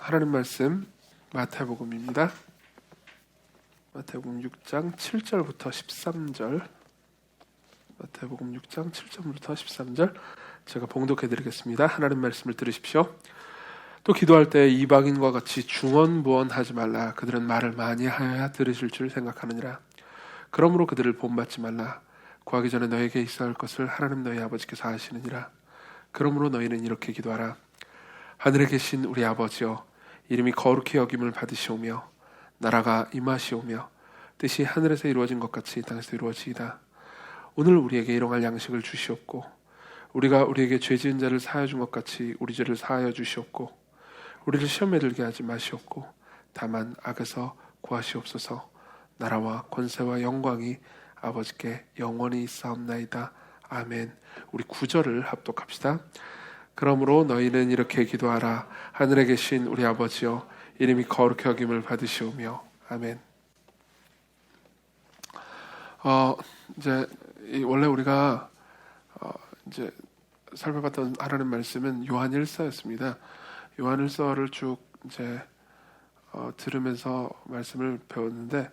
하나님 말씀 마태복음입니다. 마태복음 6장 7절부터 13절. 마태복음 6장 7절부터 13절 제가 봉독해 드리겠습니다. 하나님 말씀을 들으십시오. 또 기도할 때 이방인과 같이 중언부언하지 말라. 그들은 말을 많이 하여야 들으실 줄 생각하느니라. 그러므로 그들을 본받지 말라. 구하기 전에 너에게 있어야 할 것을 하나님 너희 아버지께서 아시느니라. 그러므로 너희는 이렇게 기도하라. 하늘에 계신 우리 아버지여, 이름이 거룩히 여김을 받으시오며 나라가 임하시오며 뜻이 하늘에서 이루어진 것 같이 땅에서 이루어지이다. 오늘 우리에게 일용할 양식을 주시옵고 우리가 우리에게 죄 지은 자를 사하여 준 것 같이 우리 죄를 사하여 주시옵고 우리를 시험에 들게 하지 마시옵고 다만 악에서 구하시옵소서. 나라와 권세와 영광이 아버지께 영원히 있사옵나이다. 아멘. 우리 9절을 합독합시다. 그러므로 너희는 이렇게 기도하라. 하늘에 계신 우리 아버지여, 이름이 거룩히 여김을 받으시오며. 아멘. 이제 원래 우리가 이제 살펴봤던 하나님 말씀은 요한일서였습니다. 요한일서를 쭉 이제 들으면서 말씀을 배웠는데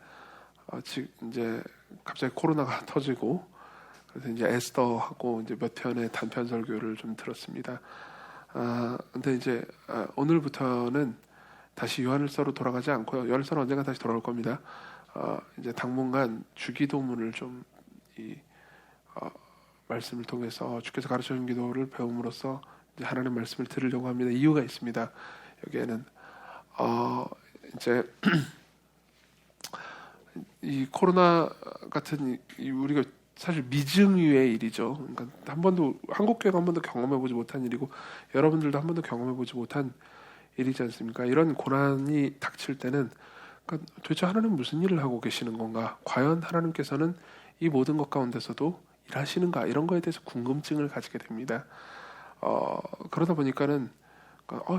지금 이제 갑자기 코로나가 터지고 그래서 이제 에스더하고 이제 몇 편의 단편 설교를 좀 들었습니다. 근데 이제 오늘부터는 다시 요한일서로 돌아가지 않고요. 요한일서는 언젠가 다시 돌아올 겁니다. 이제 당분간 주기도문을 좀 말씀을 통해서 주께서 가르쳐 준 기도를 배움으로써 이제 하나님 말씀을 들으려고 합니다. 이유가 있습니다. 여기에는 이제 이 코로나 같은 우리가 사실 미증유의 일이죠. 그러니까 한 번도 한국 교회가 한 번도 경험해보지 못한 일이고 여러분들도 한 번도 경험해보지 못한 일이지 않습니까? 이런 고난이 닥칠 때는 그러니까 도대체 하나님 무슨 일을 하고 계시는 건가? 과연 하나님께서는 이 모든 것 가운데서도 일하시는가? 이런 거에 대해서 궁금증을 가지게 됩니다. 그러다 보니까는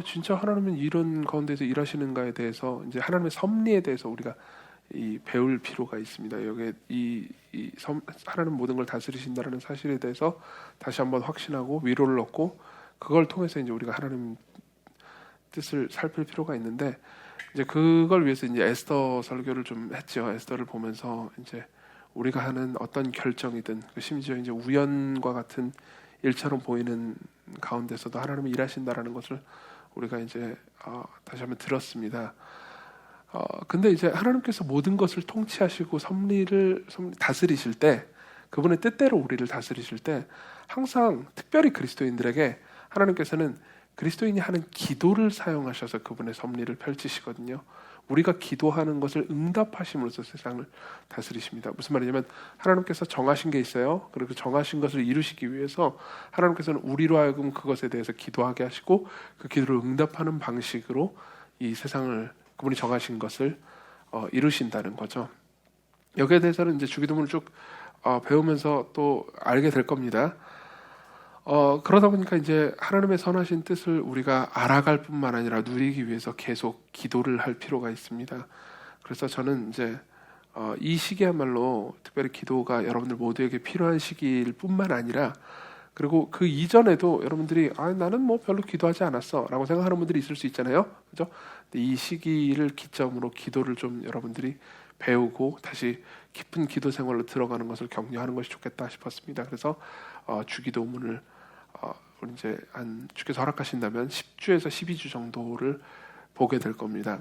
진짜 하나님은 이런 가운데서 일하시는가에 대해서 이제 하나님의 섭리에 대해서 우리가 배울 필요가 있습니다. 여기에 하나님 모든 걸 다스리신다는 사실에 대해서 다시 한번 확신하고 위로를 얻고 그걸 통해서 이제 우리가 하나님 뜻을 살필 필요가 있는데 이제 그걸 위해서 이제 에스더 설교를 좀 했죠. 에스더를 보면서 이제 우리가 하는 어떤 결정이든 심지어 이제 우연과 같은 일처럼 보이는 가운데서도 하나님이 일하신다라는 것을 우리가 이제 다시 한번 들었습니다. 근데 이제 하나님께서 모든 것을 통치하시고 섭리를 다스리실 때 그분의 뜻대로 우리를 다스리실 때 항상 특별히 그리스도인들에게 하나님께서는 그리스도인이 하는 기도를 사용하셔서 그분의 섭리를 펼치시거든요. 우리가 기도하는 것을 응답하심으로써 세상을 다스리십니다. 무슨 말이냐면 하나님께서 정하신 게 있어요. 그리고 정하신 것을 이루시기 위해서 하나님께서는 우리로 하여금 그것에 대해서 기도하게 하시고 그 기도를 응답하는 방식으로 이 세상을 그분이 정하신 것을 이루신다는 거죠. 여기에 대해서는 이제 주기도문을 쭉 배우면서 또 알게 될 겁니다. 그러다 보니까 이제 하나님의 선하신 뜻을 우리가 알아갈 뿐만 아니라 누리기 위해서 계속 기도를 할 필요가 있습니다. 그래서 저는 이제 이 시기야말로 특별히 기도가 여러분들 모두에게 필요한 시기일 뿐만 아니라 그리고 그 이전에도 여러분들이 나는 뭐 별로 기도하지 않았어 라고 생각하는 분들이 있을 수 있잖아요. 그죠? 근데 이 시기를 기점으로 기도를 좀 여러분들이 배우고 다시 깊은 기도 생활로 들어가는 것을 격려하는 것이 좋겠다 싶었습니다. 그래서 주기도문을 우리 이제 주께서 허락하신다면 10주에서 12주 정도를 보게 될 겁니다.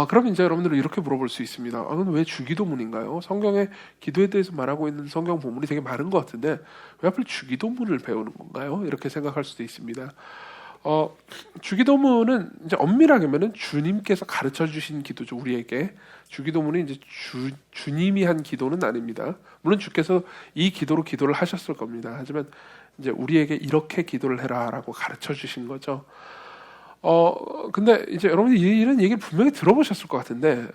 그럼 이제 여러분들은 이렇게 물어볼 수 있습니다. 그럼 왜 주기도문인가요? 성경에 기도에 대해서 말하고 있는 성경 본문이 되게 많은 것 같은데 왜 하필 주기도문을 배우는 건가요? 이렇게 생각할 수도 있습니다. 주기도문은 이제 엄밀하게 하면은 주님께서 가르쳐 주신 기도죠. 우리에게 주기도문이 이제 주님이 한 기도는 아닙니다. 물론 주께서 이 기도로 기도를 하셨을 겁니다. 하지만 이제 우리에게 이렇게 기도를 해라라고 가르쳐 주신 거죠. 근데 이제 여러분이 이런 얘기를 분명히 들어보셨을 것 같은데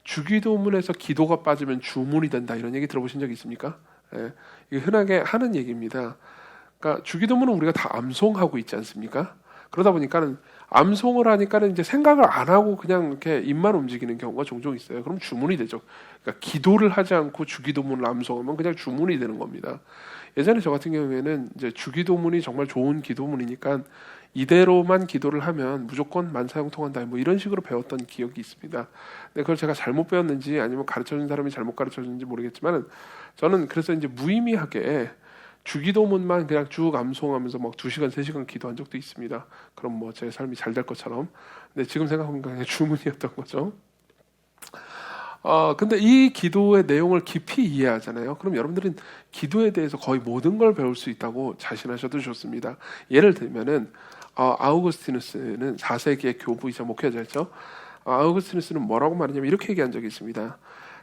주기도문에서 기도가 빠지면 주문이 된다 이런 얘기 들어보신 적 있습니까? 예, 이게 흔하게 하는 얘기입니다. 그러니까 주기도문은 우리가 다 암송하고 있지 않습니까? 그러다 보니까는 암송을 하니까는 이제 생각을 안 하고 그냥 이렇게 입만 움직이는 경우가 종종 있어요. 그럼 주문이 되죠. 그러니까 기도를 하지 않고 주기도문을 암송하면 그냥 주문이 되는 겁니다. 예전에 저 같은 경우에는 이제 주기도문이 정말 좋은 기도문이니까 이대로만 기도를 하면 무조건 만사형통한다 뭐 이런 식으로 배웠던 기억이 있습니다. 근데 그걸 제가 잘못 배웠는지 아니면 가르쳐준 사람이 잘못 가르쳐준지 모르겠지만 저는 그래서 이제 무의미하게 주기도문만 그냥 쭉 암송하면서 막 2시간 3시간 기도한 적도 있습니다. 그럼 뭐 제 삶이 잘 될 것처럼. 근데 지금 생각해보니까 그냥 주문이었던 거죠. 근데 이 기도의 내용을 깊이 이해하잖아요. 그럼 여러분들은 기도에 대해서 거의 모든 걸 배울 수 있다고 자신하셔도 좋습니다. 예를 들면은 아우구스티누스는 4세기의 교부이자 목회자였죠. 아우구스티누스는 뭐라고 말하냐면 이렇게 얘기한 적이 있습니다.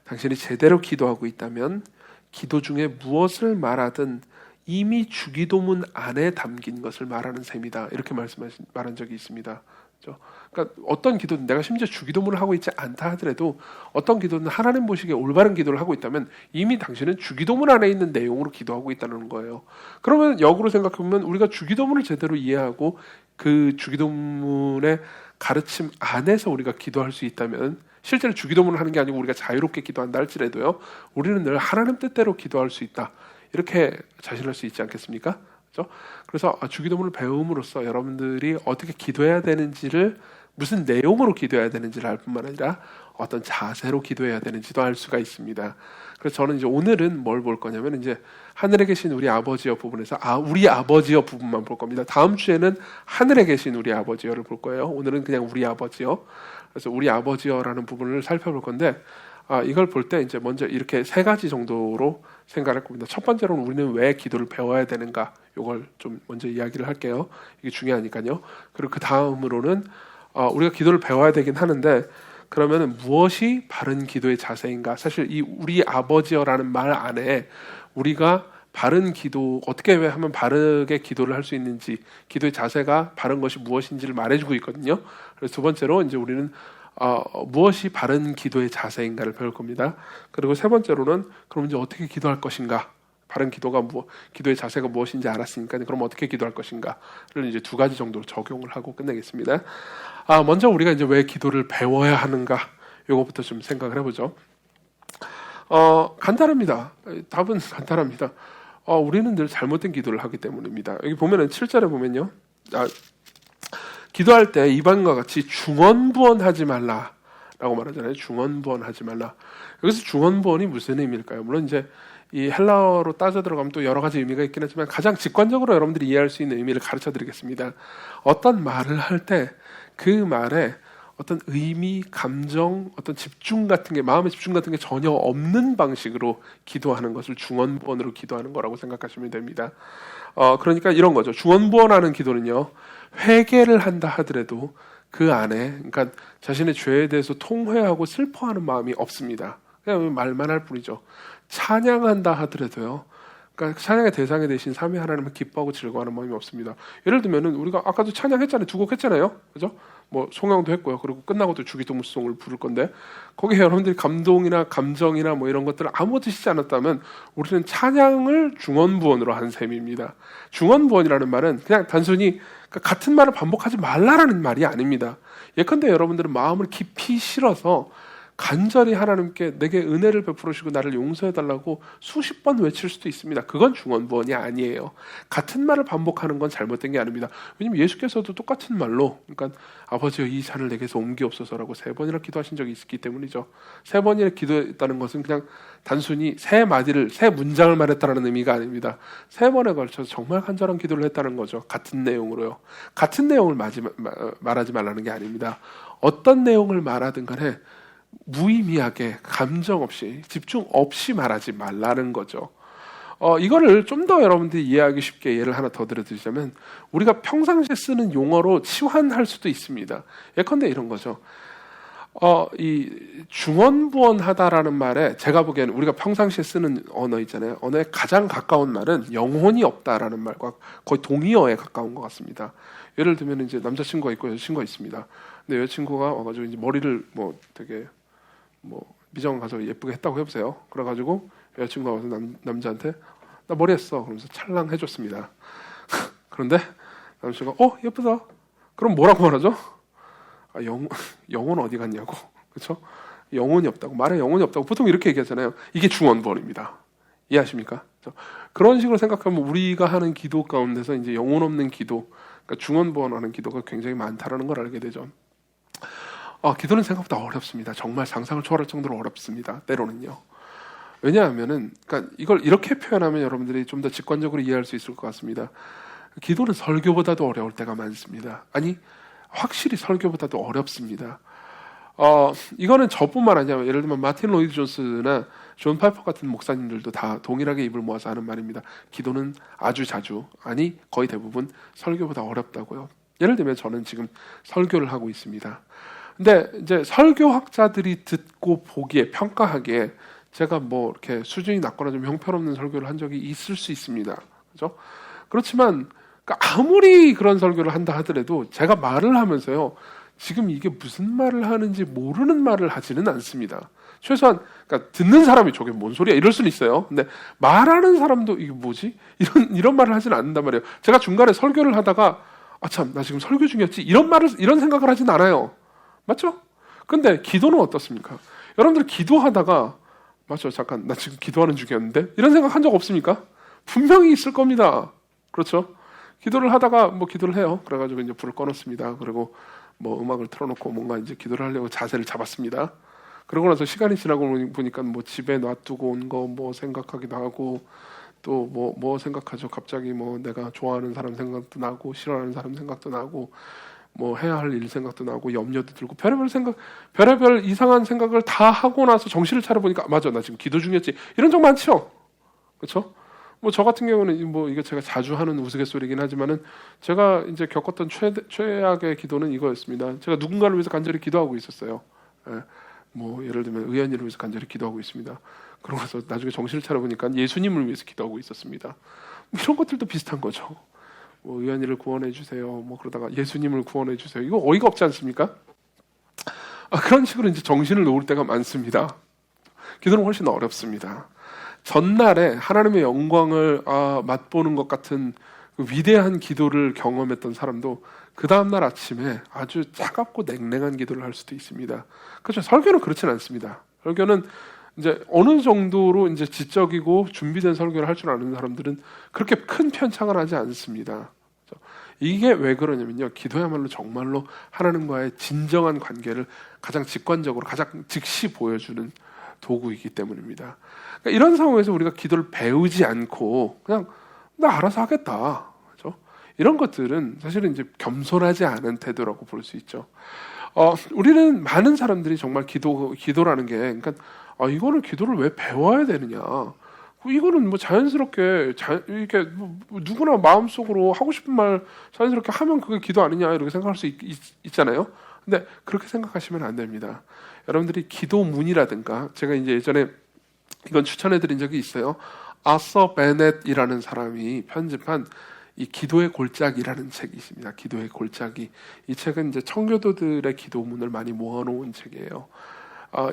당신이 제대로 기도하고 있다면 기도 중에 무엇을 말하든 이미 주기도문 안에 담긴 것을 말하는 셈이다. 이렇게 말한 적이 있습니다. 그러니까 어떤 기도든 내가 심지어 주기도문을 하고 있지 않다 하더라도 어떤 기도는 하나님 보시기에 올바른 기도를 하고 있다면 이미 당신은 주기도문 안에 있는 내용으로 기도하고 있다는 거예요. 그러면 역으로 생각해보면 우리가 주기도문을 제대로 이해하고 그 주기도문의 가르침 안에서 우리가 기도할 수 있다면 실제로 주기도문을 하는 게 아니고 우리가 자유롭게 기도한다 할지라도요 우리는 늘 하나님 뜻대로 기도할 수 있다. 이렇게 자신할 수 있지 않겠습니까? 그렇죠? 그래서 주기도문을 배움으로써 여러분들이 어떻게 기도해야 되는지를 무슨 내용으로 기도해야 되는지를 알 뿐만 아니라 어떤 자세로 기도해야 되는지도 알 수가 있습니다. 그래서 저는 이제 오늘은 뭘 볼 거냐면 이제 하늘에 계신 우리 아버지여 부분에서 우리 아버지여 부분만 볼 겁니다. 다음 주에는 하늘에 계신 우리 아버지여를 볼 거예요. 오늘은 그냥 우리 아버지여. 그래서 우리 아버지여라는 부분을 살펴볼 건데 이걸 볼 때 이제 먼저 이렇게 3가지 정도로 생각할 겁니다. 첫 번째로는 우리는 왜 기도를 배워야 되는가 이걸 좀 먼저 이야기를 할게요. 이게 중요하니까요. 그리고 그 다음으로는 우리가 기도를 배워야 되긴 하는데 그러면 무엇이 바른 기도의 자세인가? 사실 이 우리 아버지여라는 말 안에 우리가 바른 기도 어떻게 하면 바르게 기도를 할 수 있는지 기도의 자세가 바른 것이 무엇인지를 말해주고 있거든요. 그래서 두 번째로 이제 우리는 무엇이 바른 기도의 자세인가를 배울 겁니다. 그리고 세 번째로는 그럼 이제 어떻게 기도할 것인가? 바른 기도가 기도의 자세가 무엇인지 알았으니까 그럼 어떻게 기도할 것인가를 이제 2가지 정도로 적용을 하고 끝내겠습니다. 먼저 우리가 이제 왜 기도를 배워야 하는가? 이거부터 좀 생각을 해보죠. 간단합니다. 답은 간단합니다. 우리는 늘 잘못된 기도를 하기 때문입니다. 여기 보면은 7절에 보면요. 기도할 때 이방과 같이 중언부언하지 말라라고 말하잖아요. 중언부언하지 말라. 여기서 중언부언이 무슨 의미일까요? 물론 이제 이 헬라어로 따져 들어가면 또 여러 가지 의미가 있긴 하지만 가장 직관적으로 여러분들이 이해할 수 있는 의미를 가르쳐 드리겠습니다. 어떤 말을 할 때 그 말에 어떤 의미, 감정, 어떤 집중 같은 게 마음의 집중 같은 게 전혀 없는 방식으로 기도하는 것을 중언부언으로 기도하는 거라고 생각하시면 됩니다. 그러니까 이런 거죠. 중언부언하는 기도는요. 회개를 한다 하더라도 그 안에 그러니까 자신의 죄에 대해서 통회하고 슬퍼하는 마음이 없습니다. 그냥 말만 할 뿐이죠. 찬양한다 하더라도요. 그러니까 찬양의 대상이 되신 삼위 하나님을 기뻐하고 즐거워하는 마음이 없습니다. 예를 들면은 우리가 아까도 찬양했잖아요. 2곡 했잖아요. 그죠? 뭐 송양도 했고요. 그리고 끝나고 또 주기도문송을 부를 건데 거기에 여러분들이 감동이나 감정이나 뭐 이런 것들을 아무것도 시지 않았다면 우리는 찬양을 중언부언으로 한 셈입니다. 중언부언이라는 말은 그냥 단순히 같은 말을 반복하지 말라라는 말이 아닙니다. 예컨대 여러분들은 마음을 깊이 실어서 간절히 하나님께 내게 은혜를 베풀으시고 나를 용서해달라고 수십 번 외칠 수도 있습니다. 그건 중언부언이 아니에요. 같은 말을 반복하는 건 잘못된 게 아닙니다. 왜냐하면 예수께서도 똑같은 말로 그러니까 아버지여 이 잔을 내게서 옮기옵소서라고 3번이나 기도하신 적이 있기 때문이죠. 3번이나 기도했다는 것은 그냥 단순히 세 문장을 말했다는 의미가 아닙니다. 3번에 걸쳐서 정말 간절한 기도를 했다는 거죠. 같은 내용으로요. 같은 내용을 말하지 말라는 게 아닙니다. 어떤 내용을 말하든 간에 무의미하게 감정 없이 집중 없이 말하지 말라는 거죠. 이거를 좀 더 여러분들이 이해하기 쉽게 예를 하나 더 들어드리자면 우리가 평상시에 쓰는 용어로 치환할 수도 있습니다. 예컨대 이런 거죠. 이 중언부언하다라는 말에 제가 보기에는 우리가 평상시에 쓰는 언어 있잖아요. 언어에 가장 가까운 말은 영혼이 없다라는 말과 거의 동의어에 가까운 것 같습니다. 예를 들면 이제 남자친구가 있고 여자친구가 있습니다. 근데 여자친구가 와가지고 이제 머리를 뭐 되게 미정 가서 예쁘게 했다고 해보세요. 그래가지고 여자친구가 와서 남자한테 나 머리 했어. 그러면서 찰랑 해줬습니다. 그런데 남자친구가 예쁘다. 그럼 뭐라고 말하죠? 영혼 어디 갔냐고. 그렇죠? 영혼이 없다고. 말에 영혼이 없다고. 보통 이렇게 얘기하잖아요. 이게 중언부언입니다. 이해하십니까? 그런 식으로 생각하면 우리가 하는 기도 가운데서 이제 영혼 없는 기도, 그러니까 중언부언하는 기도가 굉장히 많다라는 걸 알게 되죠. 기도는 생각보다 어렵습니다. 정말 상상을 초월할 정도로 어렵습니다. 때로는요. 왜냐하면은, 그러니까 이걸 이렇게 표현하면 여러분들이 좀 더 직관적으로 이해할 수 있을 것 같습니다. 기도는 설교보다도 어려울 때가 많습니다. 아니, 확실히 설교보다도 어렵습니다. 이거는 저뿐만 아니라 예를 들면 마틴 로이드 존스나 존 파이퍼 같은 목사님들도 다 동일하게 입을 모아서 하는 말입니다. 기도는 아주 자주, 아니 거의 대부분 설교보다 어렵다고요. 예를 들면 저는 지금 설교를 하고 있습니다. 근데 이제 설교학자들이 듣고 보기에 평가하기에 제가 뭐 이렇게 수준이 낮거나 좀 형편없는 설교를 한 적이 있을 수 있습니다. 그렇죠? 그렇지만 그러니까 아무리 그런 설교를 한다 하더라도 제가 말을 하면서요. 지금 이게 무슨 말을 하는지 모르는 말을 하지는 않습니다. 최소한 그러니까 듣는 사람이 저게 뭔 소리야 이럴 수는 있어요. 근데 말하는 사람도 이게 뭐지? 이런 말을 하지는 않는단 말이에요. 제가 중간에 설교를 하다가 나 지금 설교 중이었지 이런 생각을 하진 않아요. 맞죠? 근데 기도는 어떻습니까? 여러분들 기도하다가 맞죠? 잠깐 나 지금 기도하는 중이었는데 이런 생각 한 적 없습니까? 분명히 있을 겁니다. 그렇죠? 기도를 하다가 뭐 기도를 해요. 그래가지고 이제 불을 꺼놓습니다. 그리고 뭐 음악을 틀어놓고 뭔가 이제 기도를 하려고 자세를 잡았습니다. 그러고 나서 시간이 지나고 보니까 뭐 집에 놔두고 온 거 뭐 생각하기도 하고 또 뭐 생각하죠. 갑자기 뭐 내가 좋아하는 사람 생각도 나고 싫어하는 사람 생각도 나고 뭐 해야 할 일 생각도 나고 염려도 들고 별의별 이상한 생각을 다 하고 나서 정신을 차려보니까 맞아 나 지금 기도 중이었지 이런 적 많죠. 그렇죠? 뭐 저 같은 경우는 뭐 이게 제가 자주 하는 우스갯소리긴 하지만은 제가 이제 겪었던 최악의 기도는 이거였습니다. 제가 누군가를 위해서 간절히 기도하고 있었어요. 뭐 예를 들면 의원님을 위해서 간절히 기도하고 있습니다. 그러고 나서 나중에 정신을 차려보니까 예수님을 위해서 기도하고 있었습니다. 뭐 이런 것들도 비슷한 거죠. 뭐 의원님을 구원해 주세요. 뭐 그러다가 예수님을 구원해 주세요. 이거 어이가 없지 않습니까? 그런 식으로 이제 정신을 놓을 때가 많습니다. 기도는 훨씬 어렵습니다. 전날에 하나님의 영광을 맛보는 것 같은 그 위대한 기도를 경험했던 사람도 그 다음날 아침에 아주 차갑고 냉랭한 기도를 할 수도 있습니다. 그렇죠. 설교는 그렇지는 않습니다. 설교는 이제 어느 정도로 이제 지적이고 준비된 설교를 할 줄 아는 사람들은 그렇게 큰 편차가 나지 않습니다. 이게 왜 그러냐면요. 기도야말로 정말로 하나님과의 진정한 관계를 가장 직관적으로 가장 즉시 보여주는 도구이기 때문입니다. 그러니까 이런 상황에서 우리가 기도를 배우지 않고 그냥 나 알아서 하겠다. 그렇죠? 이런 것들은 사실은 이제 겸손하지 않은 태도라고 볼 수 있죠. 우리는 많은 사람들이 정말 기도라는 게 그러니까 이거를 기도를 왜 배워야 되느냐? 이거는 뭐 자연스럽게 이렇게 누구나 마음속으로 하고 싶은 말 자연스럽게 하면 그게 기도 아니냐 이렇게 생각할 수 있잖아요. 근데 그렇게 생각하시면 안 됩니다. 여러분들이 기도문이라든가 제가 이제 예전에 이건 추천해드린 적이 있어요. 아서 베넷이라는 사람이 편집한 이 기도의 골짜기라는 책이 있습니다. 기도의 골짜기. 이 책은 이제 청교도들의 기도문을 많이 모아놓은 책이에요.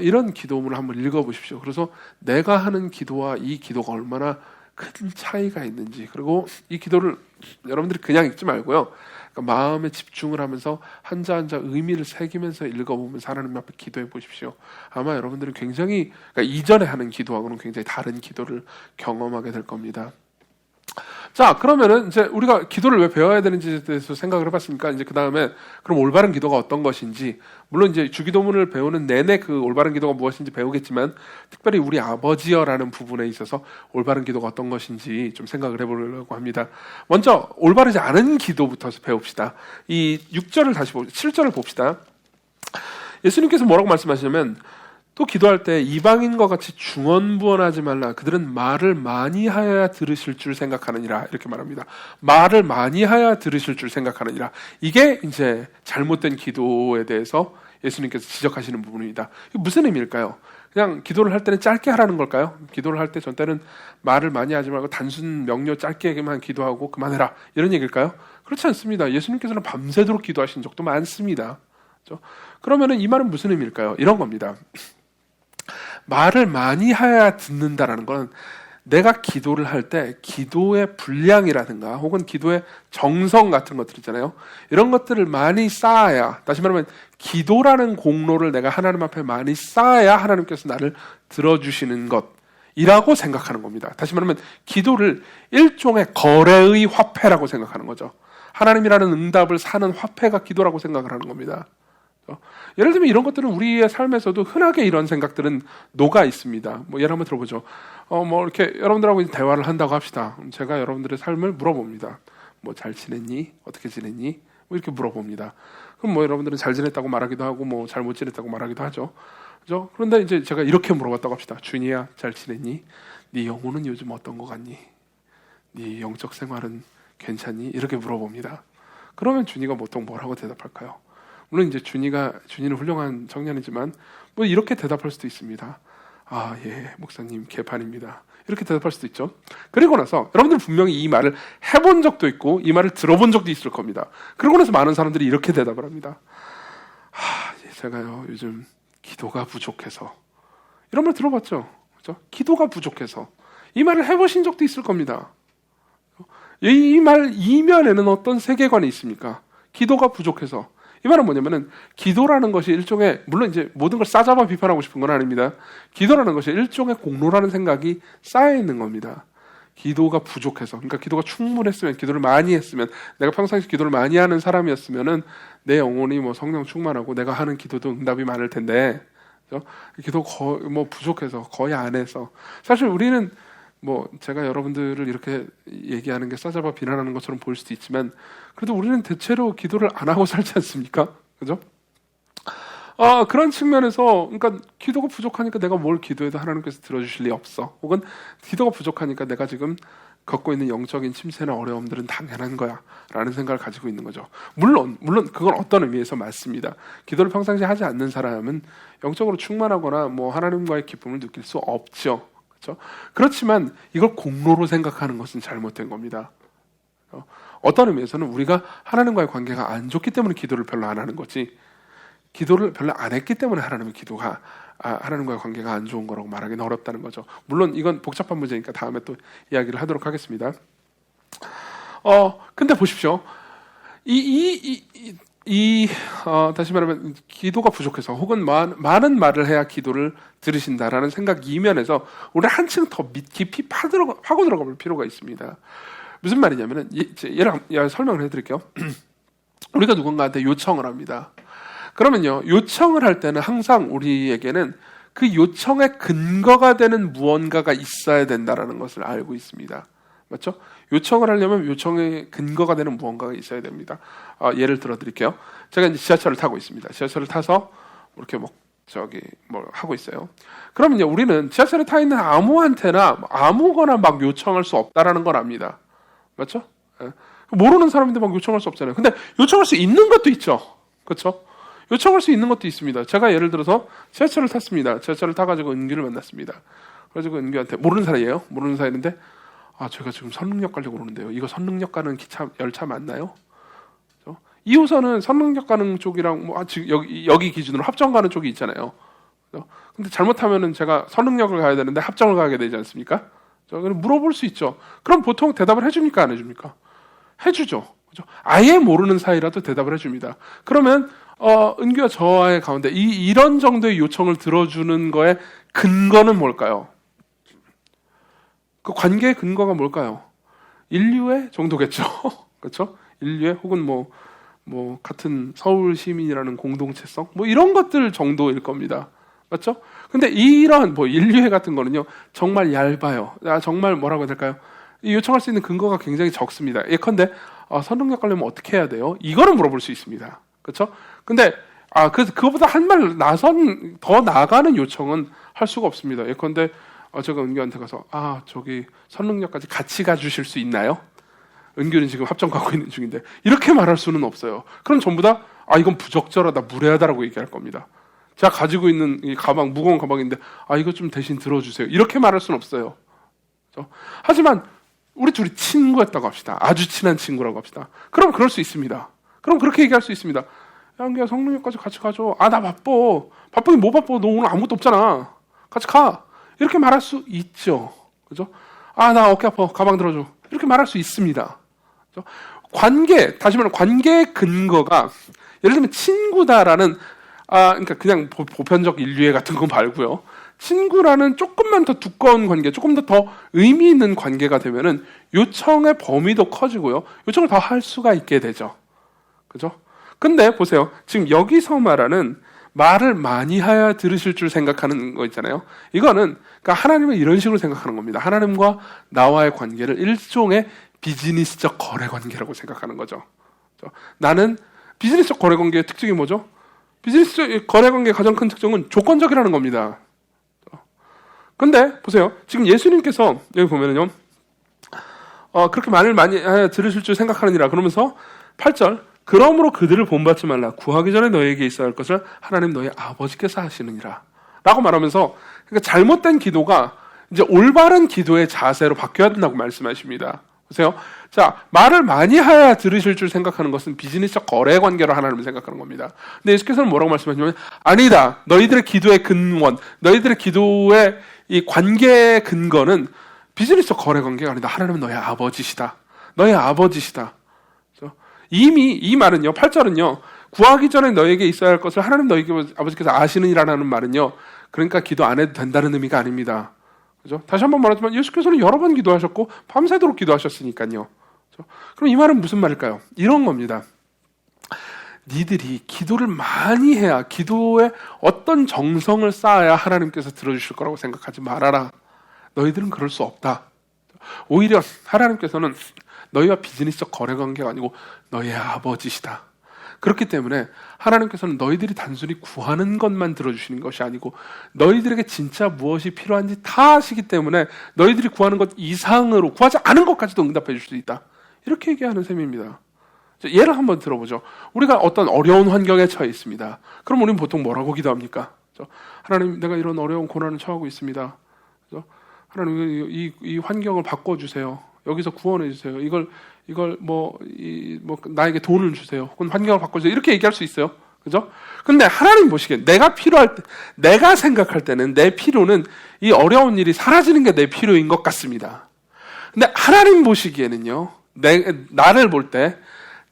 이런 기도문을 한번 읽어보십시오. 그래서 내가 하는 기도와 이 기도가 얼마나 큰 차이가 있는지 그리고 이 기도를 여러분들이 그냥 읽지 말고요. 그러니까 마음에 집중을 하면서 한자 한자 의미를 새기면서 읽어보면서 하나님 앞에 기도해 보십시오. 아마 여러분들은 굉장히 그러니까 이전에 하는 기도하고는 굉장히 다른 기도를 경험하게 될 겁니다. 자, 그러면은 이제 우리가 기도를 왜 배워야 되는지에 대해서 생각을 해봤으니까 이제 그 다음에 그럼 올바른 기도가 어떤 것인지 물론 이제 주기도문을 배우는 내내 그 올바른 기도가 무엇인지 배우겠지만 특별히 우리 아버지여라는 부분에 있어서 올바른 기도가 어떤 것인지 좀 생각을 해보려고 합니다. 먼저 올바르지 않은 기도부터 배웁시다. 이 6절을 다시 7절을 봅시다. 예수님께서 뭐라고 말씀하시냐면 또 기도할 때 이방인과 같이 중언부언하지 말라. 그들은 말을 많이 하여야 들으실 줄 생각하느니라. 이렇게 말합니다. 말을 많이 하여야 들으실 줄 생각하느니라. 이게 이제 잘못된 기도에 대해서 예수님께서 지적하시는 부분입니다. 이게 무슨 의미일까요? 그냥 기도를 할 때는 짧게 하라는 걸까요? 기도를 할 때 전 때는 말을 많이 하지 말고 단순 명료 짧게만 기도하고 그만해라. 이런 얘기일까요? 그렇지 않습니다. 예수님께서는 밤새도록 기도하신 적도 많습니다. 그렇죠? 그러면은 이 말은 무슨 의미일까요? 이런 겁니다. 말을 많이 해야 듣는다라는 건 내가 기도를 할 때 기도의 분량이라든가 혹은 기도의 정성 같은 것들 있잖아요. 이런 것들을 많이 쌓아야 다시 말하면 기도라는 공로를 내가 하나님 앞에 많이 쌓아야 하나님께서 나를 들어주시는 것이라고 생각하는 겁니다. 다시 말하면 기도를 일종의 거래의 화폐라고 생각하는 거죠. 하나님이라는 응답을 사는 화폐가 기도라고 생각을 하는 겁니다. 예를 들면 이런 것들은 우리의 삶에서도 흔하게 이런 생각들은 녹아 있습니다. 뭐 예를 한번 들어보죠. 뭐 이렇게 여러분들하고 대화를 한다고 합시다. 제가 여러분들의 삶을 물어봅니다. 뭐 잘 지냈니? 어떻게 지냈니? 뭐 이렇게 물어봅니다. 그럼 뭐 여러분들은 잘 지냈다고 말하기도 하고 뭐 잘 못 지냈다고 말하기도 하죠. 그죠? 그런데 이제 제가 이렇게 물어봤다고 합시다. 준이야, 잘 지냈니? 네 영혼은 요즘 어떤 거 같니? 네 영적 생활은 괜찮니? 이렇게 물어봅니다. 그러면 준이가 보통 뭐라고 대답할까요? 물론 이제 준이는 훌륭한 청년이지만 뭐 이렇게 대답할 수도 있습니다. 아, 예, 목사님 개판입니다. 이렇게 대답할 수도 있죠. 그리고 나서 여러분들 분명히 이 말을 해본 적도 있고 이 말을 들어본 적도 있을 겁니다. 그러고 나서 많은 사람들이 이렇게 대답을 합니다. 예, 제가요 요즘 기도가 부족해서. 이런 말 들어봤죠? 그렇죠? 기도가 부족해서. 이 말을 해보신 적도 있을 겁니다. 이 말 이면에는 어떤 세계관이 있습니까? 기도가 부족해서. 이 말은 뭐냐면은 기도라는 것이 일종의, 물론 이제 모든 걸 싸잡아 비판하고 싶은 건 아닙니다. 기도라는 것이 일종의 공로라는 생각이 쌓여 있는 겁니다. 기도가 부족해서, 그러니까 기도가 충분했으면, 기도를 많이 했으면, 내가 평상시 기도를 많이 하는 사람이었으면은 내 영혼이 뭐 성령 충만하고 내가 하는 기도도 응답이 많을 텐데, 그렇죠? 기도 거의 뭐 부족해서 거의 안 해서. 사실 우리는 뭐 제가 여러분들을 이렇게 얘기하는 게 싸잡아 비난하는 것처럼 보일 수도 있지만 그래도 우리는 대체로 기도를 안 하고 살지 않습니까? 그죠? 그런 측면에서 그러니까 기도가 부족하니까 내가 뭘 기도해도 하나님께서 들어주실 리 없어. 혹은 기도가 부족하니까 내가 지금 겪고 있는 영적인 침체나 어려움들은 당연한 거야 라는 생각을 가지고 있는 거죠. 물론 그건 어떤 의미에서 맞습니다. 기도를 평상시에 하지 않는 사람은 영적으로 충만하거나 뭐 하나님과의 기쁨을 느낄 수 없죠. 그렇죠? 그렇지만 이걸 공로로 생각하는 것은 잘못된 겁니다. 어떤 의미에서는 우리가 하나님과의 관계가 안 좋기 때문에 기도를 별로 안 하는 거지, 기도를 별로 안 했기 때문에 하나님과의 관계가 안 좋은 거라고 말하기는 어렵다는 거죠. 물론 이건 복잡한 문제니까 다음에 또 이야기를 하도록 하겠습니다. 근데 보십시오. 다시 말하면 기도가 부족해서 혹은 많은 말을 해야 기도를 들으신다라는 생각 이면에서 우리 한층 더 깊이 파고 들어가 볼 필요가 있습니다. 무슨 말이냐면은 예를 설명을 해드릴게요. 우리가 누군가한테 요청을 합니다. 그러면요, 요청을 할 때는 항상 우리에게는 그 요청의 근거가 되는 무언가가 있어야 된다라는 것을 알고 있습니다. 맞죠? 요청을 하려면 요청의 근거가 되는 무언가가 있어야 됩니다. 예를 들어 드릴게요. 제가 이제 지하철을 타고 있습니다. 지하철을 타서 이렇게 뭘 하고 있어요. 그러면요, 우리는 지하철에 타 있는 아무한테나 아무거나 막 요청할 수 없다라는 걸 압니다. 맞죠? 예. 모르는 사람인데 막 요청할 수 없잖아요. 근데 요청할 수 있는 것도 있죠. 그렇죠? 요청할 수 있는 것도 있습니다. 제가 예를 들어서 지하철을 탔습니다. 지하철을 타가지고 은규를 만났습니다. 그래가지고 은규한테, 모르는 사이예요. 모르는 사이인데, 제가 지금 선릉역 가려고 그러는데요. 이거 선릉역 가는 열차 맞나요? 2호선은 선릉역 가는 쪽이랑 지금 여기 기준으로 합정 가는 쪽이 있잖아요. 근데 잘못하면은 제가 선릉역을 가야 되는데 합정을 가게 되지 않습니까? 그럼 물어볼 수 있죠. 그럼 보통 대답을 해줍니까? 안 해줍니까? 해주죠. 그죠? 아예 모르는 사이라도 대답을 해줍니다. 그러면 은규와 저와의 가운데 이런 정도의 요청을 들어주는 거에 근거는 뭘까요? 그 관계의 근거가 뭘까요? 인류의 정도겠죠. 그렇죠? 인류의 혹은 뭐 같은 서울 시민이라는 공동체성 이런 것들 정도일 겁니다. 맞죠? 근데 이런 인류회 같은 거는요, 정말 얇아요. 정말 뭐라고 해야 될까요? 요청할 수 있는 근거가 굉장히 적습니다. 예컨대 선릉역 가려면 어떻게 해야 돼요? 이거는 물어볼 수 있습니다. 그렇죠? 근데 그거보다 한 발 더 나가는 요청은 할 수가 없습니다. 예컨대 제가 은규한테 가서 저기 선릉역까지 같이 가주실 수 있나요? 은규는 지금 합정 가고 있는 중인데 이렇게 말할 수는 없어요. 그럼 전부 다 이건 부적절하다, 무례하다라고 얘기할 겁니다. 제가 가지고 있는 이 가방, 무거운 가방인데 이거 좀 대신 들어주세요. 이렇게 말할 수는 없어요. 그렇죠? 하지만 우리 둘이 친구였다고 합시다. 아주 친한 친구라고 합시다. 그럼 그럴 수 있습니다. 그럼 그렇게 얘기할 수 있습니다. 야, 은규야, 성능역까지 같이 가줘. 나 바빠. 바쁘긴 뭐 바빠. 너 오늘 아무것도 없잖아. 같이 가. 이렇게 말할 수 있죠. 그죠? 나 어깨 아파. 가방 들어줘. 이렇게 말할 수 있습니다. 그죠? 다시 말하면 관계의 근거가, 예를 들면 친구다라는, 그러니까 그냥 보편적 인류애 같은 거 말고요. 친구라는 조금만 더 두꺼운 관계, 조금 더 의미 있는 관계가 되면은 요청의 범위도 커지고요. 요청을 더 할 수가 있게 되죠. 그죠? 근데 보세요. 지금 여기서 말하는 말을 많이 하여 들으실 줄 생각하는 거 있잖아요. 이거는 그러니까 하나님은 이런 식으로 생각하는 겁니다. 하나님과 나와의 관계를 일종의 비즈니스적 거래 관계라고 생각하는 거죠. 나는 비즈니스적 거래 관계의 특징이 뭐죠? 비즈니스적 거래 관계의 가장 큰 특징은 조건적이라는 겁니다. 근데 보세요. 지금 예수님께서 여기 보면은요. 그렇게 말을 많이 들으실 줄 생각하느니라 그러면서 8절 그러므로 그들을 본받지 말라 구하기 전에 너에게 있어야 할 것을 하나님 너희 아버지께서 하시느니라 라고 말하면서 그러니까 잘못된 기도가 이제 올바른 기도의 자세로 바뀌어야 된다고 말씀하십니다. 보세요. 자, 말을 많이 해야 들으실 줄 생각하는 것은 비즈니스적 거래 관계로 하나님을 생각하는 겁니다. 근데 예수께서는 뭐라고 말씀하시냐면 아니다. 너희들의 기도의 근원, 너희들의 기도의 이 관계의 근거는 비즈니스적 거래 관계가 아니다. 하나님은 너의 아버지시다. 너의 아버지시다. 이미 이 말은요. 8절은요. 구하기 전에 너에게 있어야 할 것을 하나님 너희 아버지께서 아시느니라는 말은요. 그러니까 기도 안 해도 된다는 의미가 아닙니다. 그죠? 다시 한번 말하지만 예수께서는 여러 번 기도하셨고 밤새도록 기도하셨으니까요. 그죠? 그럼 이 말은 무슨 말일까요? 이런 겁니다. 니들이 기도를 많이 해야 기도에 어떤 정성을 쌓아야 하나님께서 들어주실 거라고 생각하지 말아라. 너희들은 그럴 수 없다. 오히려 하나님께서는 너희와 비즈니스적 거래 관계가 아니고 너희의 아버지시다. 그렇기 때문에 하나님께서는 너희들이 단순히 구하는 것만 들어주시는 것이 아니고 너희들에게 진짜 무엇이 필요한지 다 아시기 때문에 너희들이 구하는 것 이상으로 구하지 않은 것까지도 응답해 줄 수 있다. 이렇게 얘기하는 셈입니다. 예를 한번 들어보죠. 우리가 어떤 어려운 환경에 처해 있습니다. 그럼 우리는 보통 뭐라고 기도합니까? 하나님, 내가 이런 어려운 고난을 처하고 있습니다. 하나님, 이 환경을 바꿔주세요. 여기서 구원해 주세요. 이걸 나에게 돈을 주세요. 혹은 환경을 바꿔주세요. 이렇게 얘기할 수 있어요. 그죠? 근데 하나님 보시기에 내가 필요할 때, 내가 생각할 때는 내 필요는 이 어려운 일이 사라지는 게 내 필요인 것 같습니다. 근데 하나님 보시기에는요, 나를 볼 때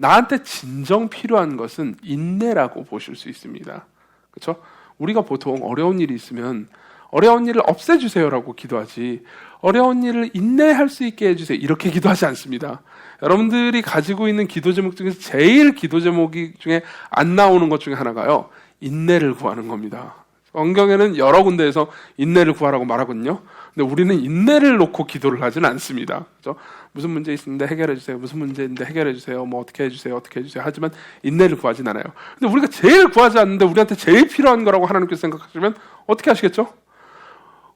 나한테 진정 필요한 것은 인내라고 보실 수 있습니다. 그렇죠? 우리가 보통 어려운 일이 있으면 어려운 일을 없애주세요라고 기도하지 어려운 일을 인내할 수 있게 해주세요 이렇게 기도하지 않습니다. 여러분들이 가지고 있는 기도 제목 중에서 제일 기도 제목이 중에 안 나오는 것 중에 하나가요. 인내를 구하는 겁니다. 성경에는 여러 군데에서 인내를 구하라고 말하거든요. 근데 우리는 인내를 놓고 기도를 하지는 않습니다. 그렇죠? 무슨 문제 있는데 해결해 주세요. 무슨 문제인데 해결해 주세요. 뭐 어떻게 해주세요. 어떻게 해주세요. 하지만 인내를 구하진 않아요. 근데 우리가 제일 구하지 않는데 우리한테 제일 필요한 거라고 하나님께서 생각하시면 어떻게 하시겠죠?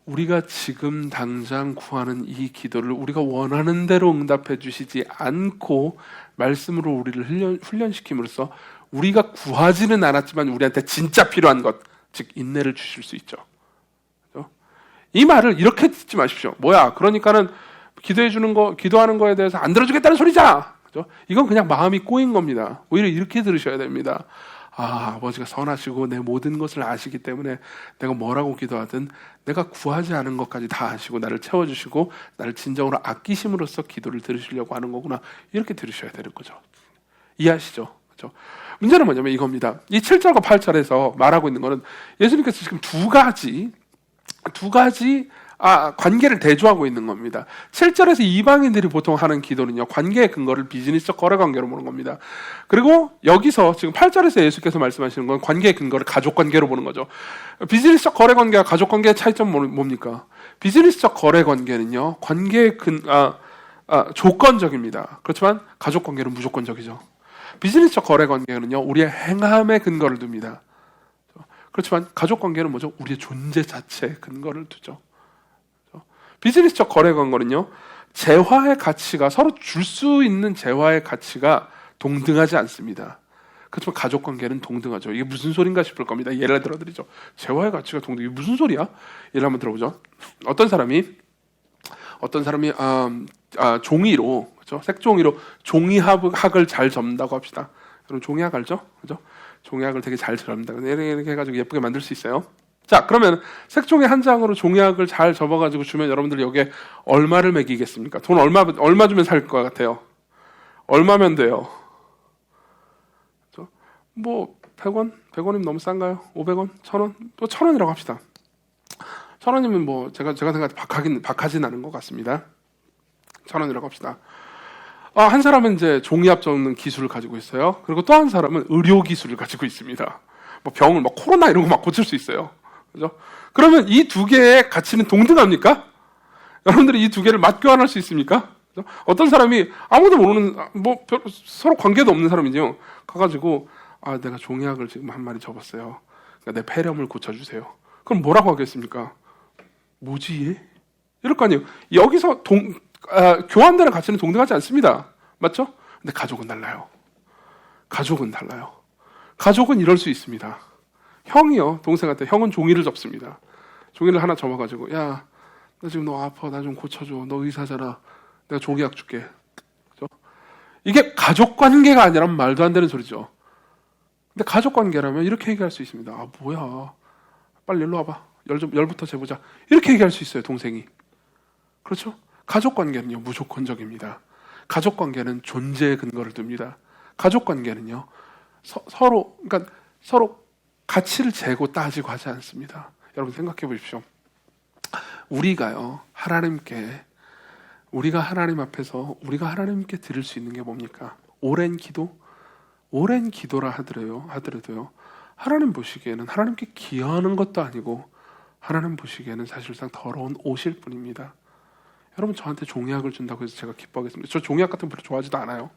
우리가 지금 당장 구하는 이 기도를 우리가 원하는 대로 응답해 주시지 않고 말씀으로 우리를 훈련시킴으로써 우리가 구하지는 않았지만 우리한테 진짜 필요한 것, 즉 인내를 주실 수 있죠. 이 말을 이렇게 듣지 마십시오. 뭐야? 그러니까는 기도해 주는 거, 기도하는 거에 대해서 안 들어주겠다는 소리자. 그죠? 이건 그냥 마음이 꼬인 겁니다. 오히려 이렇게 들으셔야 됩니다. 아버지가 선하시고 내 모든 것을 아시기 때문에 내가 뭐라고 기도하든 내가 구하지 않은 것까지 다 아시고 나를 채워주시고 나를 진정으로 아끼심으로써 기도를 들으시려고 하는 거구나. 이렇게 들으셔야 되는 거죠. 이해하시죠? 그렇죠? 문제는 뭐냐면 이겁니다. 이 7절과 8절에서 말하고 있는 거는 예수님께서 지금 두 가지 관계를 대조하고 있는 겁니다. 7절에서 이방인들이 보통 하는 기도는요, 관계의 근거를 비즈니스적 거래 관계로 보는 겁니다. 그리고 여기서 지금 8절에서 예수께서 말씀하시는 건 관계의 근거를 가족 관계로 보는 거죠. 비즈니스적 거래 관계와 가족 관계의 차이점은 뭡니까? 비즈니스적 거래 관계는요, 관계의 조건적입니다. 그렇지만 가족 관계는 무조건적이죠. 비즈니스적 거래 관계는요, 우리의 행함의 근거를 둡니다. 그렇지만 가족 관계는 뭐죠? 우리의 존재 자체의 근거를 두죠. 비즈니스적 거래 관계는요, 재화의 가치가 서로 줄 수 있는 재화의 가치가 동등하지 않습니다. 그렇지만 가족 관계는 동등하죠. 이게 무슨 소린가 싶을 겁니다. 예를 들어드리죠. 재화의 가치가 동등. 이게 무슨 소리야? 예를 한번 들어보죠. 어떤 사람이 종이로, 그렇죠? 색종이로 종이학을 잘 접는다고 합시다. 여러분 종이학 알죠? 그죠? 종이학을 되게 잘 접는다. 이렇게 해가지고 예쁘게 만들 수 있어요. 자, 그러면 색종이 한 장으로 종이학을 잘 접어가지고 주면 여러분들 여기에 얼마를 매기겠습니까? 돈 얼마 주면 살 것 같아요? 얼마면 돼요? 뭐 100원? 100원이면 너무 싼가요? 500원? 1000원? 또 1000원이라고 합시다. 천원이면 뭐 제가 생각할 때 박하진 않은 것 같습니다. 천원이라고 합시다. 한 사람은 이제 종이압 적는 기술을 가지고 있어요. 그리고 또 한 사람은 의료 기술을 가지고 있습니다. 뭐 병을 막 코로나 이런 거 막 고칠 수 있어요. 그죠? 그러면 이 두 개의 가치는 동등합니까? 여러분들이 이 두 개를 맞교환할 수 있습니까? 그죠? 어떤 사람이 아무도 모르는 서로 관계도 없는 사람이죠. 가가지고 내가 종이약을 지금 한 마리 접었어요. 그러니까 내 폐렴을 고쳐주세요. 그럼 뭐라고 하겠습니까? 뭐지 얘? 이럴 거 아니에요. 여기서 교환되는 가치는 동등하지 않습니다. 맞죠? 근데 가족은 달라요. 가족은 달라요. 가족은 이럴 수 있습니다. 형이요, 동생한테 형은 종이를 접습니다. 종이를 하나 접어가지고 야, 나 지금 너 아파, 나 좀 고쳐줘. 너 의사잖아. 내가 종이약 줄게. 그죠? 이게 가족 관계가 아니라면 말도 안 되는 소리죠. 근데 가족 관계라면 이렇게 얘기할 수 있습니다. 뭐야, 빨리 일로 와봐. 열부터 재보자. 이렇게 얘기할 수 있어요, 동생이. 그렇죠? 가족 관계는요, 무조건적입니다. 가족 관계는 존재의 근거를 둡니다. 가족 관계는요, 서로 가치를 재고 따지고 하지 않습니다. 여러분 생각해 보십시오. 우리가 하나님 앞에서 우리가 하나님께 드릴 수 있는 게 뭡니까? 오랜 기도라 하더라도요, 하나님 보시기에는 하나님께 기여하는 것도 아니고 하나님 보시기에는 사실상 더러운 옷일 뿐입니다. 여러분 저한테 종이약을 준다고 해서 제가 기뻐하겠습니다. 저 종이약 같은 거 별로 좋아하지도 않아요.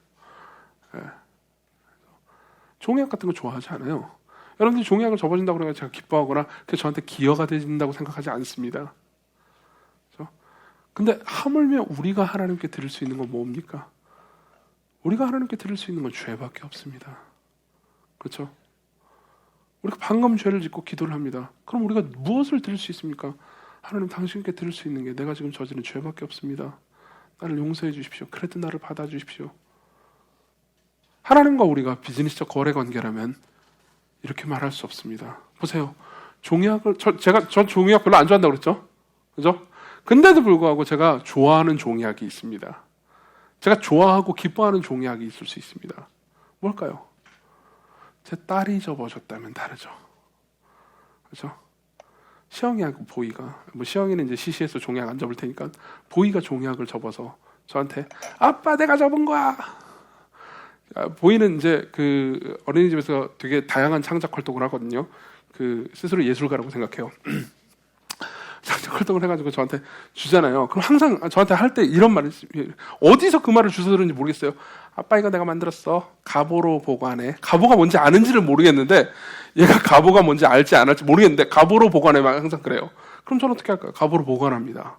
종이약 같은 거 좋아하지 않아요. 여러분들이 종이약을 접어준다고 그러면 제가 기뻐하거나 그게 저한테 기여가 된다고 생각하지 않습니다. 그렇죠? 근데 하물며 우리가 하나님께 드릴 수 있는 건 뭡니까? 우리가 하나님께 드릴 수 있는 건 죄밖에 없습니다. 그렇죠? 우리가 방금 죄를 짓고 기도를 합니다. 그럼 우리가 무엇을 드릴 수 있습니까? 하나님, 당신께 드릴 수 있는 게 내가 지금 저지른 죄밖에 없습니다. 나를 용서해 주십시오. 그래도 나를 받아주십시오. 하나님과 우리가 비즈니스적 거래 관계라면 이렇게 말할 수 없습니다. 보세요. 종이약을 저 종이약 별로 안 좋아한다고 그랬죠? 그죠? 근데도 불구하고 제가 좋아하는 종이약이 있습니다. 제가 좋아하고 기뻐하는 종이약이 있을 수 있습니다. 뭘까요? 제 딸이 접어줬다면 다르죠. 그렇죠? 시영이하고 보이가, 시영이는 이제 시시해서 종이약 안 접을 테니까 보이가 종이약을 접어서 저한테 아빠 내가 접은 거야. 보이는 이제 그 어린이집에서 되게 다양한 창작 활동을 하거든요. 그 스스로 예술가라고 생각해요. 창작 활동을 해가지고 저한테 주잖아요. 그럼 항상 저한테 할 때 이런 말을, 어디서 그 말을 주워 들었는지 모르겠어요. 아빠 이거 내가 만들었어. 가보로 보관해. 가보가 뭔지 아는지를 모르겠는데, 얘가 가보가 뭔지 알지 안 알지 모르겠는데 가보로 보관해만 항상 그래요. 그럼 저는 어떻게 할까요? 가보로 보관합니다.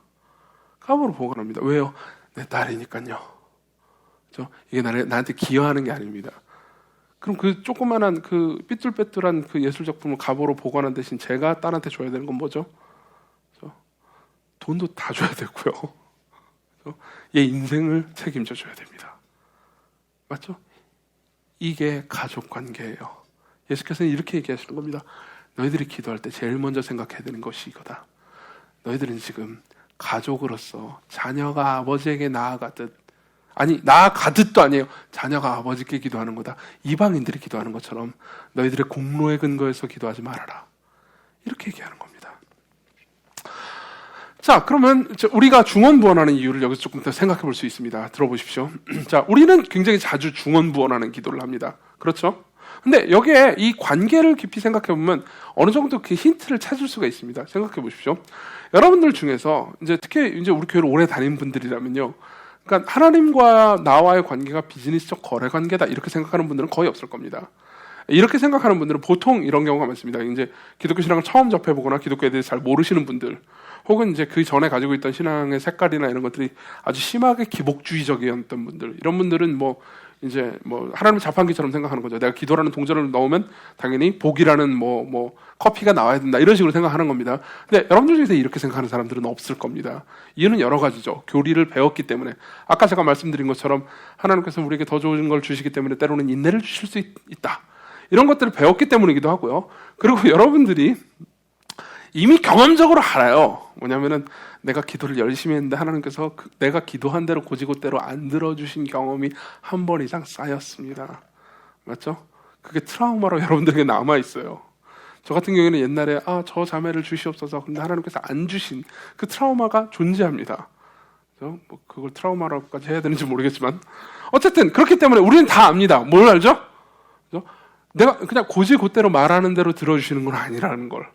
가보로 보관합니다. 왜요? 내 딸이니까요. 그렇죠? 이게 나한테 기여하는 게 아닙니다. 그럼 그 조그만한 그 삐뚤빼뚤한 그 예술 작품을 가보로 보관한 대신 제가 딸한테 줘야 되는 건 뭐죠? 돈도 다 줘야 되고요. 얘 인생을 책임져 줘야 됩니다. 맞죠? 이게 가족 관계예요. 예수께서는 이렇게 얘기하시는 겁니다. 너희들이 기도할 때 제일 먼저 생각해야 되는 것이 이거다. 너희들은 지금 가족으로서 자녀가 아버지에게 나아가듯, 아니 나아가듯도 아니에요. 자녀가 아버지께 기도하는 거다. 이방인들이 기도하는 것처럼 너희들의 공로의 근거에서 기도하지 말아라. 이렇게 얘기하는 겁니다. 자, 그러면 우리가 중언부언하는 이유를 여기서 조금 더 생각해 볼 수 있습니다. 들어보십시오. 자, 우리는 굉장히 자주 중언부언하는 기도를 합니다. 그렇죠? 근데 여기에 이 관계를 깊이 생각해 보면 어느 정도 그 힌트를 찾을 수가 있습니다. 생각해 보십시오. 여러분들 중에서 특히 이제 우리 교회를 오래 다닌 분들이라면요. 그러니까 하나님과 나와의 관계가 비즈니스적 거래 관계다 이렇게 생각하는 분들은 거의 없을 겁니다. 이렇게 생각하는 분들은 보통 이런 경우가 많습니다. 이제 기독교 신앙을 처음 접해보거나 기독교에 대해서 잘 모르시는 분들, 혹은 이제 그 전에 가지고 있던 신앙의 색깔이나 이런 것들이 아주 심하게 기복주의적이었던 분들, 이런 분들은 하나님을 자판기처럼 생각하는 거죠. 내가 기도라는 동전을 넣으면 당연히 복이라는 커피가 나와야 된다 이런 식으로 생각하는 겁니다. 근데 여러분들 중에서 이렇게 생각하는 사람들은 없을 겁니다. 이유는 여러 가지죠. 교리를 배웠기 때문에, 아까 제가 말씀드린 것처럼 하나님께서 우리에게 더 좋은 걸 주시기 때문에 때로는 인내를 주실 수 있다. 이런 것들을 배웠기 때문이기도 하고요. 그리고 여러분들이 이미 경험적으로 알아요. 뭐냐면은 내가 기도를 열심히 했는데 하나님께서 내가 기도한 대로 고지고대로 안 들어주신 경험이 한 번 이상 쌓였습니다. 맞죠? 그게 트라우마로 여러분들에게 남아있어요. 저 같은 경우에는 옛날에 저 자매를 주시옵소서. 근데 하나님께서 안 주신 그 트라우마가 존재합니다. 뭐 그걸 트라우마라고까지 해야 되는지 모르겠지만 어쨌든 그렇기 때문에 우리는 다 압니다. 뭘 알죠? 내가 그냥 고지고대로 말하는 대로 들어주시는 건 아니라는 걸.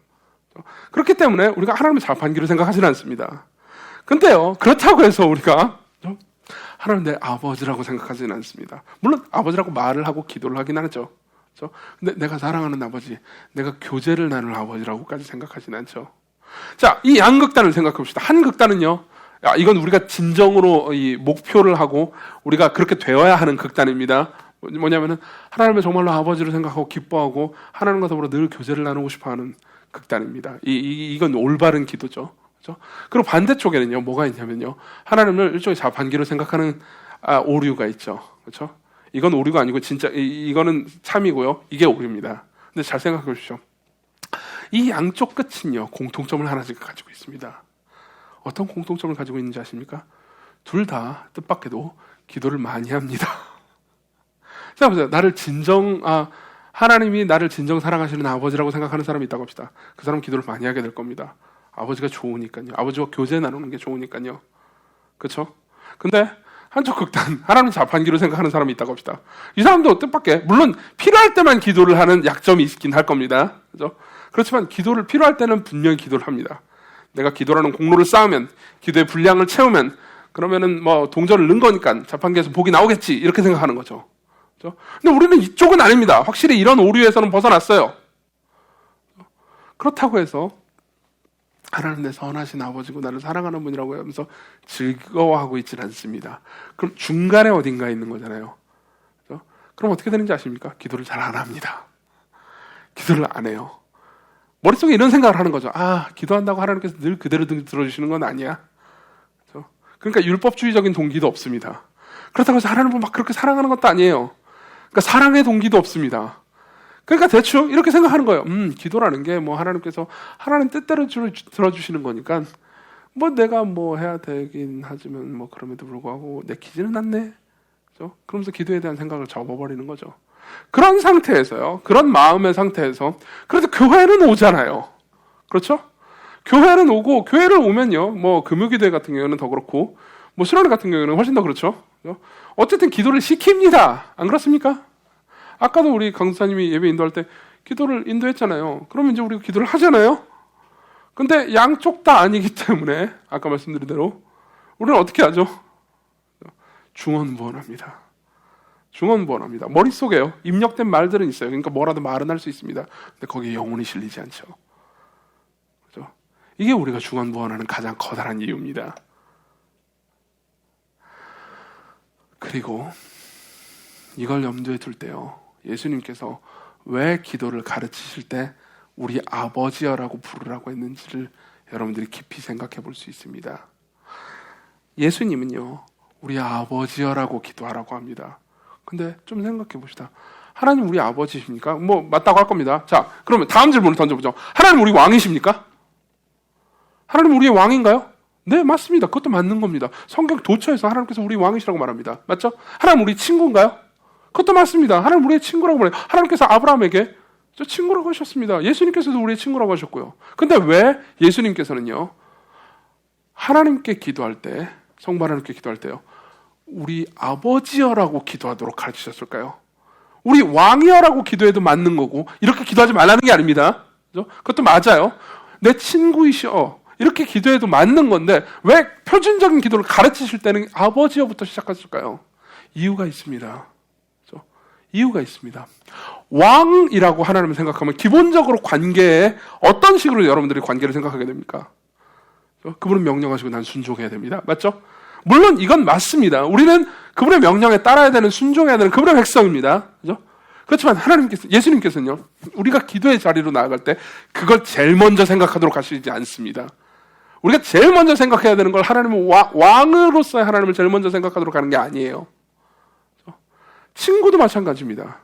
그렇기 때문에 우리가 하나님의 자판기로 생각하지는 않습니다. 근데요, 그렇다고 해서 우리가 하나님 내 아버지라고 생각하지는 않습니다. 물론 아버지라고 말을 하고 기도를 하긴 하죠. 그렇죠? 근데 내가 사랑하는 아버지, 내가 교제를 나눌 아버지라고까지 생각하지는 않죠. 자, 이 양극단을 생각해 봅시다. 한 극단은요, 이건 우리가 진정으로 이 목표를 하고 우리가 그렇게 되어야 하는 극단입니다. 뭐냐면은 하나님을 정말로 아버지로 생각하고 기뻐하고 하나님과 더불어 늘 교제를 나누고 싶어하는 극단입니다. 이건 올바른 기도죠. 그렇죠? 그리고 반대쪽에는요, 뭐가 있냐면요, 하나님을 일종의 자판기로 생각하는 오류가 있죠. 그렇죠? 이건 오류가 아니고 진짜 이거는 참이고요, 이게 오류입니다. 근데 잘 생각해 보십시오. 이 양쪽 끝은요, 공통점을 하나씩 가지고 있습니다. 어떤 공통점을 가지고 있는지 아십니까? 둘 다 뜻밖에도 기도를 많이 합니다. 자, 보세요. 하나님이 나를 진정 사랑하시는 아버지라고 생각하는 사람이 있다고 합시다. 그 사람은 기도를 많이 하게 될 겁니다. 아버지가 좋으니까요. 아버지와 교제 나누는 게 좋으니까요. 그렇죠? 근데 한쪽 극단, 하나님 자판기로 생각하는 사람이 있다고 합시다. 이 사람도 뜻밖의, 물론 필요할 때만 기도를 하는 약점이 있긴 할 겁니다. 그렇죠? 그렇지만 기도를 필요할 때는 분명히 기도를 합니다. 내가 기도라는 공로를 쌓으면, 기도의 분량을 채우면, 그러면은 뭐 동전을 넣은 거니까 자판기에서 복이 나오겠지, 이렇게 생각하는 거죠. 그렇죠? 근데 우리는 이쪽은 아닙니다. 확실히 이런 오류에서는 벗어났어요. 그렇다고 해서 하나님 내 선하신 아버지고 나를 사랑하는 분이라고 하면서 즐거워하고 있지는 않습니다. 그럼 중간에 어딘가에 있는 거잖아요. 그렇죠? 그럼 어떻게 되는지 아십니까? 기도를 잘 안 합니다. 기도를 안 해요. 머릿속에 이런 생각을 하는 거죠. 기도한다고 하나님께서 늘 그대로 들어주시는 건 아니야. 그렇죠? 그러니까 율법주의적인 동기도 없습니다. 그렇다고 해서 하나님을 막 그렇게 사랑하는 것도 아니에요. 그러니까 사랑의 동기도 없습니다. 그러니까 대충 이렇게 생각하는 거예요. 기도라는 게 뭐 하나님께서 하나님 뜻대로 들어주시는 거니까 뭐 내가 뭐 해야 되긴 하지만 뭐 그럼에도 불구하고 내키지는 않네. 그렇죠? 그러면서 기도에 대한 생각을 접어버리는 거죠. 그런 상태에서요. 그런 마음의 상태에서 그래도 교회는 오잖아요. 그렇죠? 교회는 오고 교회를 오면요. 뭐 금요기도회 같은 경우는 더 그렇고 뭐 수련회 같은 경우는 훨씬 더 그렇죠. 어쨌든 기도를 시킵니다. 안 그렇습니까? 아까도 우리 강사님이 예배 인도할 때 기도를 인도했잖아요. 그러면 이제 우리가 기도를 하잖아요. 근데 양쪽 다 아니기 때문에 아까 말씀드린 대로 우리는 어떻게 하죠? 중언부언합니다. 중언부언합니다. 머릿속에요. 입력된 말들은 있어요. 그러니까 뭐라도 말은 할 수 있습니다. 근데 거기에 영혼이 실리지 않죠. 그렇죠? 이게 우리가 중언부언하는 가장 커다란 이유입니다. 그리고 이걸 염두에 둘 때요. 예수님께서 왜 기도를 가르치실 때 우리 아버지여라고 부르라고 했는지를 여러분들이 깊이 생각해 볼 수 있습니다. 예수님은요, 우리 아버지여라고 기도하라고 합니다. 근데 좀 생각해 봅시다. 하나님 우리 아버지십니까? 뭐 맞다고 할 겁니다. 자, 그러면 다음 질문을 던져보죠. 하나님 우리 왕이십니까? 하나님 우리의 왕인가요? 네, 맞습니다. 그것도 맞는 겁니다. 성경 도처에서 하나님께서 우리 왕이시라고 말합니다. 맞죠? 하나님 우리 친구인가요? 그것도 맞습니다. 하나님 우리의 친구라고 말해요. 하나님께서 아브라함에게 저 친구라고 하셨습니다. 예수님께서도 우리의 친구라고 하셨고요. 근데 왜 예수님께서는요, 하나님께 기도할 때, 성부 하나님께 기도할 때요, 우리 아버지여라고 기도하도록 가르치셨을까요? 우리 왕이여라고 기도해도 맞는 거고, 이렇게 기도하지 말라는 게 아닙니다. 그죠? 그것도 맞아요. 내 친구이시여, 이렇게 기도해도 맞는 건데 왜 표준적인 기도를 가르치실 때는 아버지여부터 시작하실까요? 이유가 있습니다. 그렇죠? 이유가 있습니다. 왕이라고 하나님을 생각하면 기본적으로 관계에 어떤 식으로 여러분들이 관계를 생각하게 됩니까? 그렇죠? 그분은 명령하시고 난 순종해야 됩니다. 맞죠? 물론 이건 맞습니다. 우리는 그분의 명령에 따라야 되는, 순종해야 되는 그분의 백성입니다. 그렇죠? 그렇지만 예수님께서는요, 우리가 기도의 자리로 나아갈 때 그걸 제일 먼저 생각하도록 하시지 않습니다. 우리가 제일 먼저 생각해야 되는 걸 하나님은 왕으로서의 하나님을 제일 먼저 생각하도록 하는 게 아니에요. 친구도 마찬가지입니다.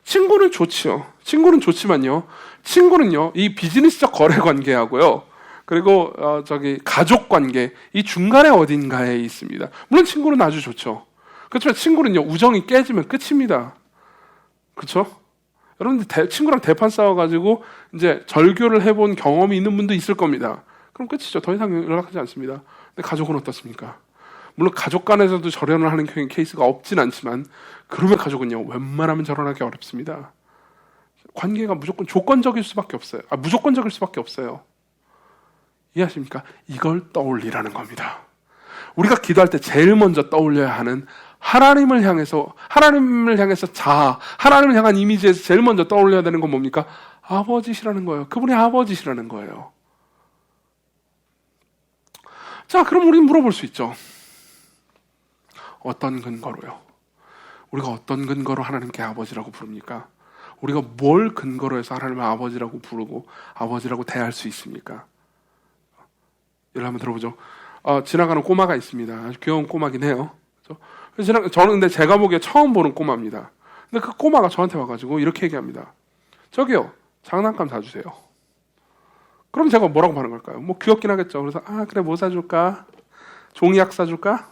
친구는 좋지요. 친구는 좋지만요. 친구는요, 이 비즈니스적 거래 관계하고요, 그리고 가족 관계, 이 중간에 어딘가에 있습니다. 물론 친구는 아주 좋죠. 그렇지만 친구는요, 우정이 깨지면 끝입니다. 그렇죠? 여러분들 친구랑 대판 싸워가지고 이제 절교를 해본 경험이 있는 분도 있을 겁니다. 그럼 끝이죠. 더 이상 연락하지 않습니다. 근데 가족은 어떻습니까? 물론 가족 간에서도 절연을 하는 케이스가 없진 않지만 그러면 가족은요 웬만하면 절연하기 어렵습니다. 관계가 무조건 조건적일 수밖에 없어요. 무조건적일 수밖에 없어요. 이해하십니까? 이걸 떠올리라는 겁니다. 우리가 기도할 때 제일 먼저 떠올려야 하는 하나님을 향해서 자아, 하나님을 향한 이미지에서 제일 먼저 떠올려야 되는 건 뭡니까? 아버지시라는 거예요. 그분이 아버지시라는 거예요. 자, 그럼 우리는 물어볼 수 있죠. 어떤 근거로요? 우리가 어떤 근거로 하나님께 아버지라고 부릅니까? 우리가 뭘 근거로 해서 하나님을 아버지라고 부르고 아버지라고 대할 수 있습니까? 예를 한번 들어보죠. 지나가는 꼬마가 있습니다. 아주 귀여운 꼬마긴 해요. 그래서 저는 근데 제가 보기에 처음 보는 꼬마입니다. 근데 그 꼬마가 저한테 와가지고 이렇게 얘기합니다. 저기요, 장난감 사주세요. 그럼 제가 뭐라고 반응 할까요? 뭐 귀엽긴 하겠죠. 그래서 그래, 뭐 사줄까? 종이약 사줄까?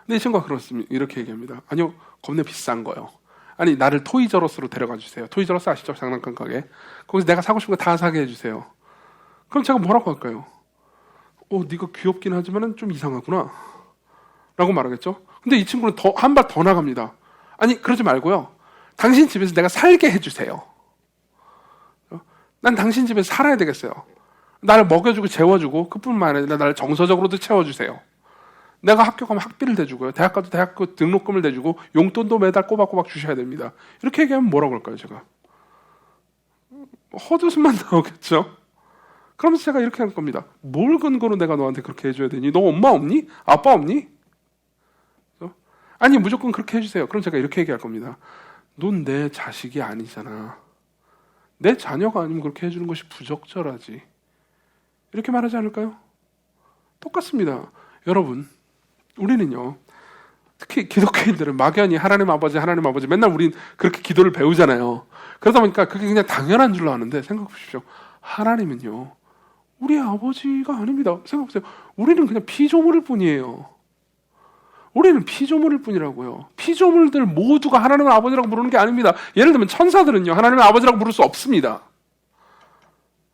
근데 이 친구가 그렇습니다. 이렇게 얘기합니다. 아니요, 겁내 비싼 거요. 아니, 나를 토이저러스로 데려가 주세요. 토이저러스 아시죠? 장난감 가게. 거기서 내가 사고 싶은 거 다 사게 해주세요. 그럼 제가 뭐라고 할까요? 네가 귀엽긴 하지만은 좀 이상하구나 라고 말하겠죠. 근데 이 친구는 한 발 더 나갑니다. 아니, 그러지 말고요, 당신 집에서 내가 살게 해주세요. 난 당신 집에서 살아야 되겠어요. 나를 먹여주고 재워주고, 그뿐만 아니라 나를 정서적으로도 채워주세요. 내가 학교 가면 학비를 대주고요, 대학 가도 대학교 등록금을 대주고, 용돈도 매달 꼬박꼬박 주셔야 됩니다. 이렇게 얘기하면 뭐라고 할까요? 제가 헛웃음만 나오겠죠. 그러면서 제가 이렇게 할 겁니다. 뭘 근거로 내가 너한테 그렇게 해줘야 되니? 너 엄마 없니? 아빠 없니? 아니, 무조건 그렇게 해주세요. 그럼 제가 이렇게 얘기할 겁니다. 넌 내 자식이 아니잖아. 내 자녀가 아니면 그렇게 해주는 것이 부적절하지. 이렇게 말하지 않을까요? 똑같습니다. 여러분, 우리는요, 특히 기독교인들은 막연히 하나님 아버지 맨날 우린 그렇게 기도를 배우잖아요. 그러다 보니까 그게 그냥 당연한 줄로 아는데, 생각해 보십시오. 하나님은요, 우리 아버지가 아닙니다. 생각해보세요. 우리는 그냥 피조물일 뿐이에요. 우리는 피조물일 뿐이라고요. 피조물들 모두가 하나님을 아버지라고 부르는 게 아닙니다. 예를 들면 천사들은요, 하나님을 아버지라고 부를 수 없습니다.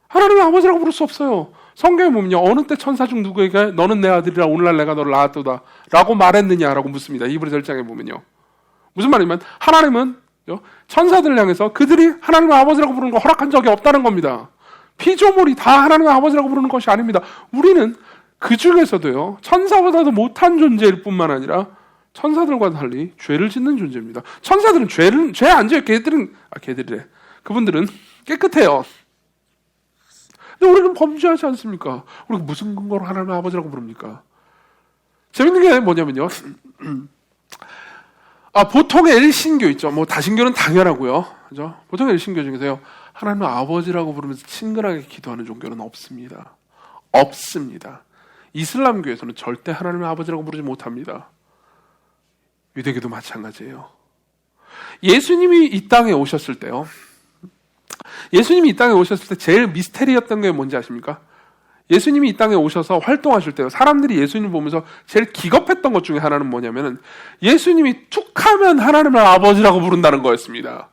하나님을 아버지라고 부를 수 없어요. 성경에 보면요, 어느 때 천사 중 누구에게 너는 내 아들이라 오늘날 내가 너를 낳았도다 라고 말했느냐라고 묻습니다. 히브리서 1장에 보면요. 무슨 말이냐면 하나님은 천사들을 향해서 그들이 하나님을 아버지라고 부르는 거 허락한 적이 없다는 겁니다. 피조물이 다 하나님의 아버지라고 부르는 것이 아닙니다. 우리는 그 중에서도요, 천사보다도 못한 존재일 뿐만 아니라 천사들과 달리 죄를 짓는 존재입니다. 천사들은 죄 안 지어요. 걔들이래. 그분들은 깨끗해요. 근데 우리는 범죄하지 않습니까? 우리가 무슨 근거로 하나님의 아버지라고 부릅니까? 재밌는 게 뭐냐면요, 보통의 일신교 있죠. 뭐 다신교는 당연하고요, 그죠? 보통의 일신교 중에서요, 하나님을 아버지라고 부르면서 친근하게 기도하는 종교는 없습니다. 없습니다. 이슬람교에서는 절대 하나님의 아버지라고 부르지 못합니다. 유대교도 마찬가지예요. 예수님이 이 땅에 오셨을 때요, 예수님이 이 땅에 오셨을 때 제일 미스테리였던 게 뭔지 아십니까? 예수님이 이 땅에 오셔서 활동하실 때요, 사람들이 예수님 보면서 제일 기겁했던 것 중에 하나는 뭐냐면은 예수님이 툭하면 하나님을 아버지라고 부른다는 거였습니다.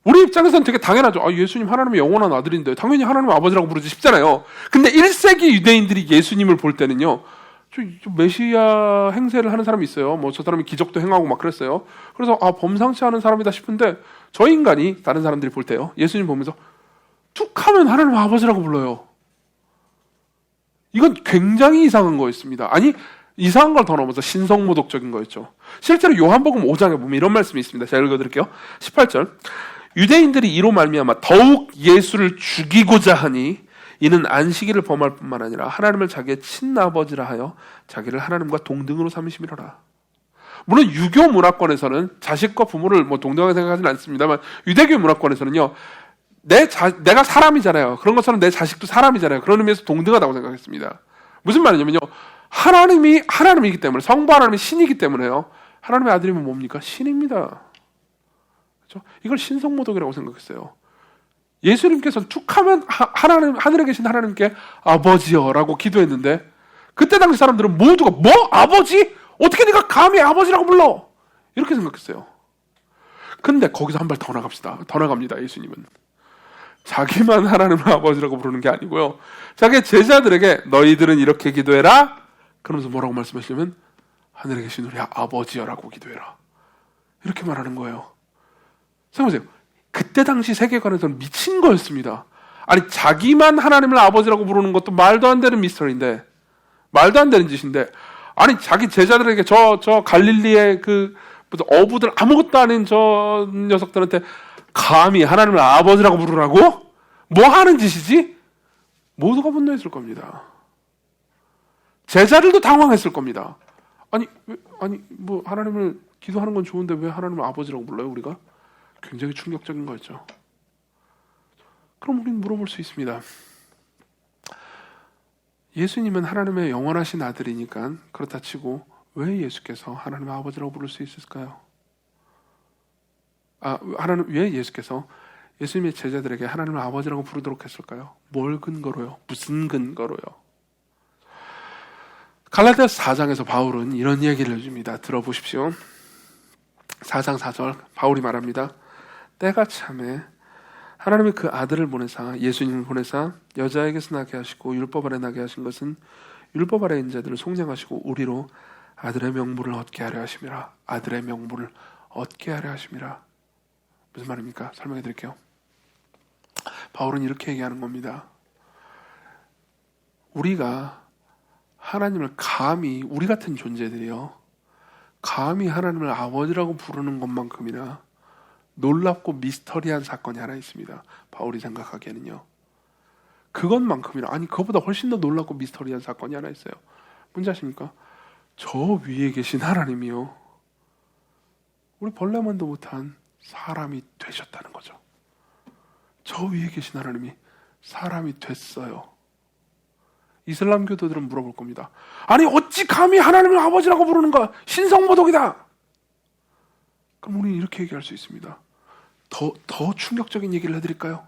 우리 입장에서는 되게 당연하죠. 예수님 하나님의 영원한 아들인데 당연히 하나님의 아버지라고 부르지 싶잖아요. 근데 1세기 유대인들이 예수님을 볼 때는요, 저 메시아 행세를 하는 사람이 있어요. 뭐 저 사람이 기적도 행하고 막 그랬어요. 그래서 범상치 않은 사람이다 싶은데 저 인간이, 다른 사람들이 볼 때요, 예수님 보면서 툭하면 하나님의 아버지라고 불러요. 이건 굉장히 이상한 거였습니다. 아니, 이상한 걸 더 넘어서 신성모독적인 거였죠. 실제로 요한복음 5장에 보면 이런 말씀이 있습니다. 제가 읽어드릴게요. 18절. 유대인들이 이로 말미암아 더욱 예수를 죽이고자 하니 이는 안식일을 범할 뿐만 아니라 하나님을 자기의 친아버지라 하여 자기를 하나님과 동등으로 삼으심이로라. 물론 유교 문화권에서는 자식과 부모를 뭐 동등하게 생각하지는 않습니다만, 유대교 문화권에서는요, 내가 사람이잖아요. 그런 것처럼 내 자식도 사람이잖아요. 그런 의미에서 동등하다고 생각했습니다. 무슨 말이냐면요, 하나님이 하나님이기 때문에, 성부 하나님이 신이기 때문에요, 하나님의 아들이면 뭡니까? 신입니다. 그렇죠? 이걸 신성모독이라고 생각했어요. 예수님께서 툭하면 하늘에 계신 하나님께 아버지여라고 기도했는데, 그때 당시 사람들은 모두가 뭐? 아버지? 어떻게 네가 감히 아버지라고 불러? 이렇게 생각했어요. 근데 거기서 한 발 더 나갑시다. 더 나갑니다. 예수님은 자기만 하나님을 아버지라고 부르는 게 아니고요, 자기 제자들에게 너희들은 이렇게 기도해라 그러면서 뭐라고 말씀하시냐면 하늘에 계신 우리 아버지여라고 기도해라, 이렇게 말하는 거예요. 생각하세요. 그때 당시 세계관에서는 미친 거였습니다. 아니, 자기만 하나님을 아버지라고 부르는 것도 말도 안 되는 미스터리인데, 말도 안 되는 짓인데, 아니 자기 제자들에게 저 갈릴리의 그 어부들 아무것도 아닌 저 녀석들한테 감히 하나님을 아버지라고 부르라고? 뭐 하는 짓이지? 모두가 분노했을 겁니다. 제자들도 당황했을 겁니다. 아니 뭐 하나님을 기도하는 건 좋은데 왜 하나님을 아버지라고 불러요 우리가? 굉장히 충격적인 거였죠. 그럼 우리는 물어볼 수 있습니다. 예수님은 하나님의 영원하신 아들이니까 그렇다 치고 왜 예수께서 하나님의 아버지라고 부를 수 있을까요? 왜 예수께서 예수님의 제자들에게 하나님을 아버지라고 부르도록 했을까요? 뭘 근거로요? 무슨 근거로요? 갈라디아서 4장에서 바울은 이런 얘기를 해줍니다. 들어보십시오. 4장 4절 바울이 말합니다. 때가 참에 하나님이 그 아들을 보내사, 예수님을 보내사 여자에게서 나게 하시고 율법 아래 나게 하신 것은 율법 아래 있는 자들을 속량하시고 우리로 아들의 명분을 얻게 하려 하심이라. 아들의 명분을 얻게 하려 하심이라. 무슨 말입니까? 설명해 드릴게요. 바울은 이렇게 얘기하는 겁니다. 우리가 하나님을 감히, 우리 같은 존재들이요, 감히 하나님을 아버지라고 부르는 것만큼이나 놀랍고 미스터리한 사건이 하나 있습니다. 바울이 생각하기에는요. 그것만큼이나, 아니 그것보다 훨씬 더 놀랍고 미스터리한 사건이 하나 있어요. 뭔지 아십니까? 저 위에 계신 하나님이요, 우리 벌레만도 못한 사람이 되셨다는 거죠. 저 위에 계신 하나님이 사람이 됐어요. 이슬람 교도들은 물어볼 겁니다. 아니 어찌 감히 하나님을 아버지라고 부르는가? 신성모독이다. 그럼 우리는 이렇게 얘기할 수 있습니다. 더 충격적인 얘기를 해드릴까요?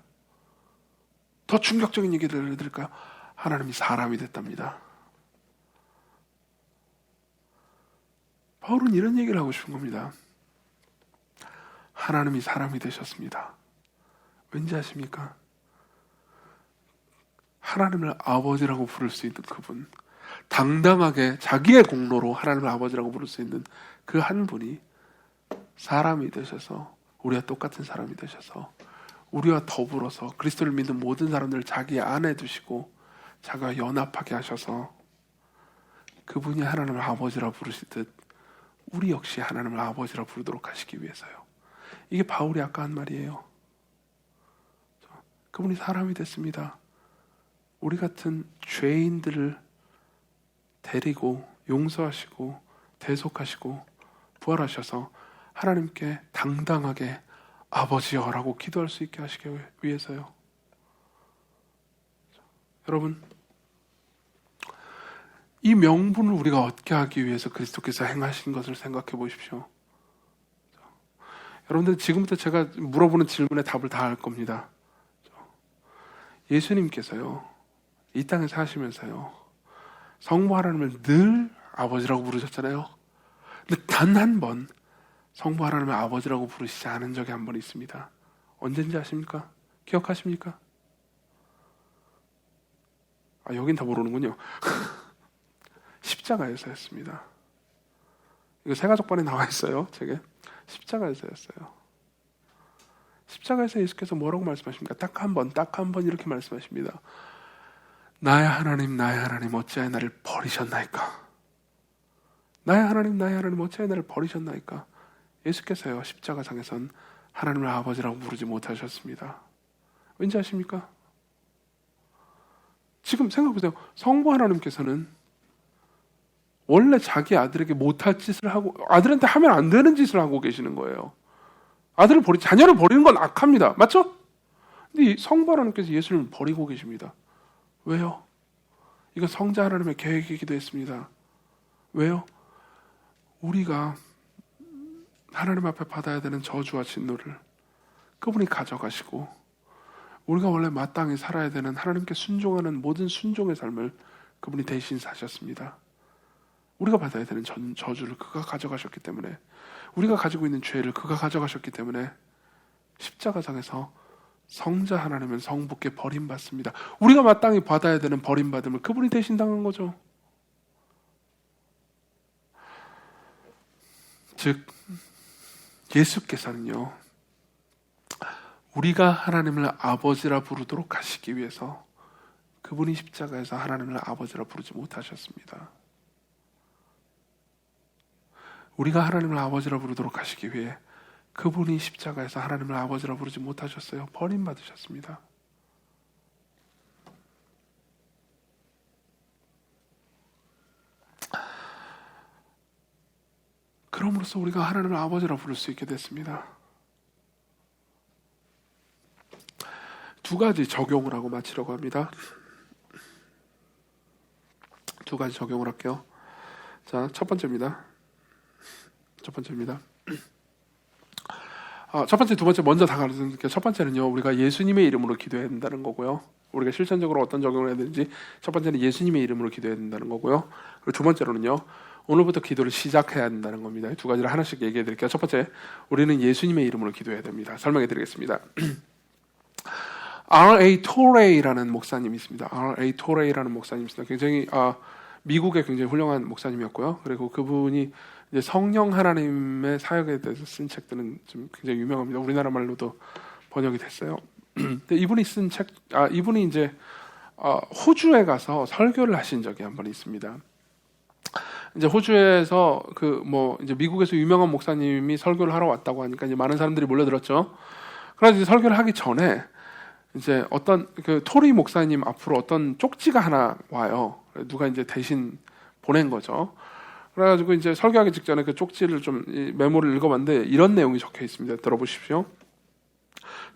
더 충격적인 얘기를 해드릴까요? 하나님이 사람이 됐답니다. 바울은 이런 얘기를 하고 싶은 겁니다. 하나님이 사람이 되셨습니다. 왠지 아십니까? 하나님을 아버지라고 부를 수 있는 그분, 당당하게 자기의 공로로 하나님을 아버지라고 부를 수 있는 그 한 분이 사람이 되셔서, 우리와 똑같은 사람이 되셔서 우리와 더불어서 그리스도를 믿는 모든 사람들을 자기 안에 두시고 자기와 연합하게 하셔서 그분이 하나님을 아버지라 부르시듯 우리 역시 하나님을 아버지라 부르도록 하시기 위해서요. 이게 바울이 아까 한 말이에요. 그분이 사람이 됐습니다. 우리 같은 죄인들을 데리고 용서하시고 대속하시고 부활하셔서 하나님께 당당하게 아버지여라고 기도할 수 있게 하시기 위해서요. 여러분, 이 명분을 우리가 얻게 하기 위해서 그리스도께서 행하신 것을 생각해 보십시오. 여러분들 지금부터 제가 물어보는 질문에 답을 다 할 겁니다. 예수님께서요, 이 땅에 사시면서요, 성부 하나님을 늘 아버지라고 부르셨잖아요. 근데 단 한 번 성부 하나님을 아버지라고 부르시지 않은 적이 한 번 있습니다. 언젠지 아십니까? 기억하십니까? 여긴 다 모르는군요. 십자가에서였습니다. 이거 세가족반에 나와 있어요. 책에. 십자가에서였어요. 십자가에서 예수께서 뭐라고 말씀하십니까? 딱 한 번 이렇게 말씀하십니다. 나의 하나님 어찌하여 나를 버리셨나이까? 나의 하나님 어찌하여 나를 버리셨나이까? 예수께서요, 십자가상에선 하나님을 아버지라고 부르지 못하셨습니다. 왠지 아십니까? 지금 생각해보세요. 성부 하나님께서는 원래 자기 아들에게 못할 짓을 하고, 아들한테 하면 안 되는 짓을 하고 계시는 거예요. 자녀를 버리는 건 악합니다. 맞죠? 근데 성부 하나님께서 예수님을 버리고 계십니다. 왜요? 이건 성자 하나님의 계획이기도 했습니다. 왜요? 우리가 하나님 앞에 받아야 되는 저주와 진노를 그분이 가져가시고, 우리가 원래 마땅히 살아야 되는 하나님께 순종하는 모든 순종의 삶을 그분이 대신 사셨습니다. 우리가 받아야 되는 저주를 그가 가져가셨기 때문에, 우리가 가지고 있는 죄를 그가 가져가셨기 때문에 십자가상에서 성자 하나님은 성부께 버림받습니다. 우리가 마땅히 받아야 되는 버림받음을 그분이 대신 당한 거죠. 즉 예수께서는요, 우리가 하나님을 아버지라 부르도록 하시기 위해서 그분이 십자가에서 하나님을 아버지라 부르지 못하셨습니다. 우리가 하나님을 아버지라 부르도록 하시기 위해 그분이 십자가에서 하나님을 아버지라 부르지 못하셨어요. 버림받으셨습니다. 그럼으로써 우리가 하나님을 아버지라 부를 수 있게 됐습니다. 두 가지 적용을 하고 마치려고 합니다. 두 가지 적용을 할게요. 자, 첫 번째입니다. 첫 번째, 두 번째 먼저 다 가르쳐드릴게요. 첫 번째는요, 우리가 예수님의 이름으로 기도해야 된다는 거고요. 우리가 실천적으로 어떤 적용을 해야 되는지, 첫 번째는 예수님의 이름으로 기도해야 된다는 거고요. 그리고 두 번째로는요, 오늘부터 기도를 시작해야 된다는 겁니다. 두 가지를 하나씩 얘기해 드릴게요. 첫 번째, 우리는 예수님의 이름으로 기도해야 됩니다. 설명해 드리겠습니다. R.A. 토레이라는 목사님이 있습니다. R.A. 토레이라는 목사님이 있습니다. 굉장히 미국의 굉장히 훌륭한 목사님이었고요. 그리고 그분이 이제 성령 하나님의 사역에 대해서 쓴 책들은 좀 굉장히 유명합니다. 우리나라 말로도 번역이 됐어요. 근데 이분이 쓴 책, 이분이 이제 호주에 가서 설교를 하신 적이 한 번 있습니다. 이제 호주에서 이제 미국에서 유명한 목사님이 설교를 하러 왔다고 하니까 이제 많은 사람들이 몰려들었죠. 그래서 이제 설교를 하기 전에 이제 어떤 토리 목사님 앞으로 어떤 쪽지가 하나 와요. 누가 이제 대신 보낸 거죠. 그래가지고 이제 설교하기 직전에 그 쪽지를 좀 메모를 읽어봤는데 이런 내용이 적혀 있습니다. 들어보십시오.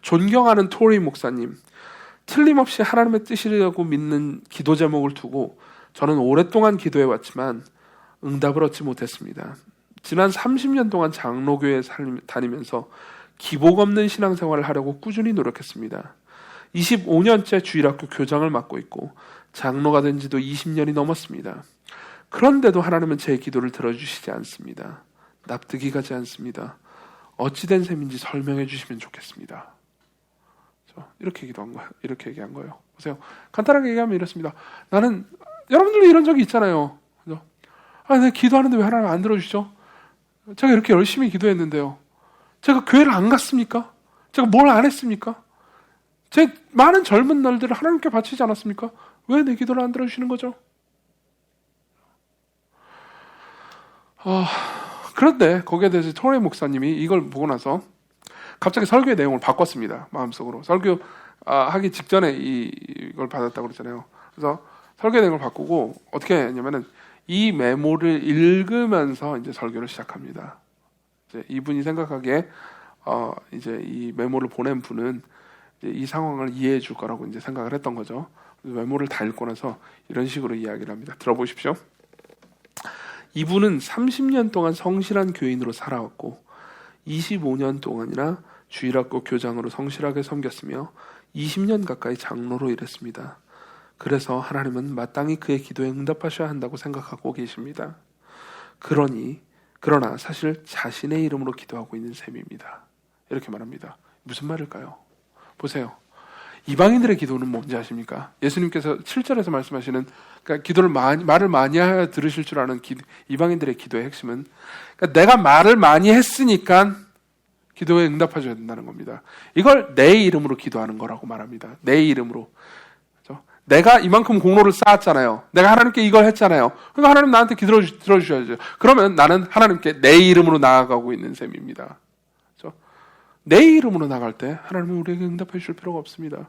존경하는 토리 목사님, 틀림없이 하나님의 뜻이라고 믿는 기도 제목을 두고 저는 오랫동안 기도해 왔지만 응답을 얻지 못했습니다. 지난 30년 동안 장로교회에 다니면서 기복 없는 신앙생활을 하려고 꾸준히 노력했습니다. 25년째 주일학교 교장을 맡고 있고 장로가 된 지도 20년이 넘었습니다. 그런데도 하나님은 제 기도를 들어주시지 않습니다. 납득이 가지 않습니다. 어찌된 셈인지 설명해 주시면 좋겠습니다. 이렇게 기도한 거예요. 이렇게 얘기한 거예요. 보세요. 간단하게 얘기하면 이렇습니다. 나는 여러분들도 이런 적이 있잖아요. 그죠? 내가 기도하는데 왜 하나님 안 들어주시죠? 제가 이렇게 열심히 기도했는데요. 제가 교회를 안 갔습니까? 제가 뭘 안 했습니까? 제 많은 젊은 날들을 하나님께 바치지 않았습니까? 왜 내 기도를 안 들어주시는 거죠? 그런데 거기에 대해서 토레 목사님이 이걸 보고 나서 갑자기 설교의 내용을 바꿨습니다. 마음속으로. 설교 하기 직전에 이걸 받았다고 그랬잖아요. 그래서 설교의 내용을 바꾸고 어떻게 했냐면은 이 메모를 읽으면서 이제 설교를 시작합니다. 이제 이분이 생각하기에 이제 이 메모를 보낸 분은 이제 이 상황을 이해해 줄 거라고 이제 생각을 했던 거죠. 메모를 다 읽고 나서 이런 식으로 이야기를 합니다. 들어보십시오. 이분은 30년 동안 성실한 교인으로 살아왔고 25년 동안이나 주일학교 교장으로 성실하게 섬겼으며 20년 가까이 장로로 일했습니다. 그래서 하나님은 마땅히 그의 기도에 응답하셔야 한다고 생각하고 계십니다. 그러나 사실 자신의 이름으로 기도하고 있는 셈입니다. 이렇게 말합니다. 무슨 말일까요? 보세요. 이방인들의 기도는 뭔지 아십니까? 예수님께서 7절에서 말씀하시는 기도를 말을 많이 하여 들으실 줄 아는 이방인들의 기도의 핵심은 내가 말을 많이 했으니까 기도에 응답하셔야 된다는 겁니다. 이걸 내 이름으로 기도하는 거라고 말합니다. 내 이름으로. 그렇죠? 내가 이만큼 공로를 쌓았잖아요. 내가 하나님께 이걸 했잖아요. 그러니까 하나님 나한테 들어주셔야죠. 그러면 나는 하나님께 내 이름으로 나아가고 있는 셈입니다. 그렇죠? 내 이름으로 나갈 때 하나님은 우리에게 응답해 주실 필요가 없습니다.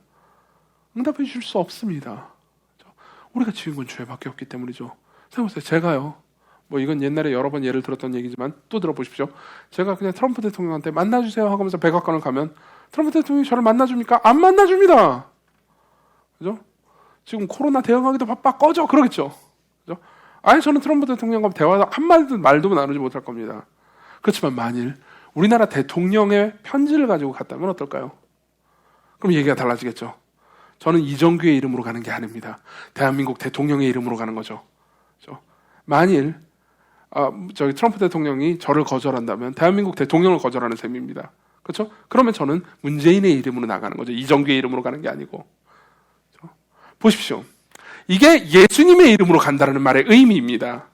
응답해 주실 수 없습니다. 그렇죠? 우리가 지은 건 죄밖에 없기 때문이죠. 생각해보세요. 제가요. 이건 옛날에 여러 번 예를 들었던 얘기지만 또 들어보십시오. 제가 그냥 트럼프 대통령한테 만나주세요 하면서 백악관을 가면 트럼프 대통령이 저를 만나줍니까? 안 만나줍니다. 그죠? 지금 코로나 대응하기도 바빠 꺼져 그러겠죠. 그죠? 아예 저는 트럼프 대통령과 대화 한마디도 말도 나누지 못할 겁니다. 그렇지만 만일 우리나라 대통령의 편지를 가지고 갔다면 어떨까요? 그럼 얘기가 달라지겠죠. 저는 이정규의 이름으로 가는 게 아닙니다. 대한민국 대통령의 이름으로 가는 거죠. 그죠? 만일 저기 트럼프 대통령이 저를 거절한다면 대한민국 대통령을 거절하는 셈입니다. 그렇죠? 그러면 저는 문재인의 이름으로 나가는 거죠. 이정규의 이름으로 가는 게 아니고. 그렇죠? 보십시오. 이게 예수님의 이름으로 간다는 말의 의미입니다.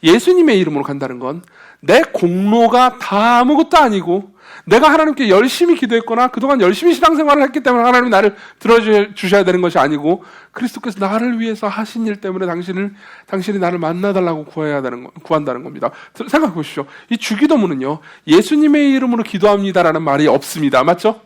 예수님의 이름으로 간다는 건 내 공로가 다 아무것도 아니고 내가 하나님께 열심히 기도했거나 그동안 열심히 신앙생활을 했기 때문에 하나님이 나를 들어주셔야 되는 것이 아니고 그리스도께서 나를 위해서 하신 일 때문에 당신이 나를 만나달라고 구한다는 겁니다. 생각해 보십시오. 이 주기도문은요, 예수님의 이름으로 기도합니다라는 말이 없습니다. 맞죠?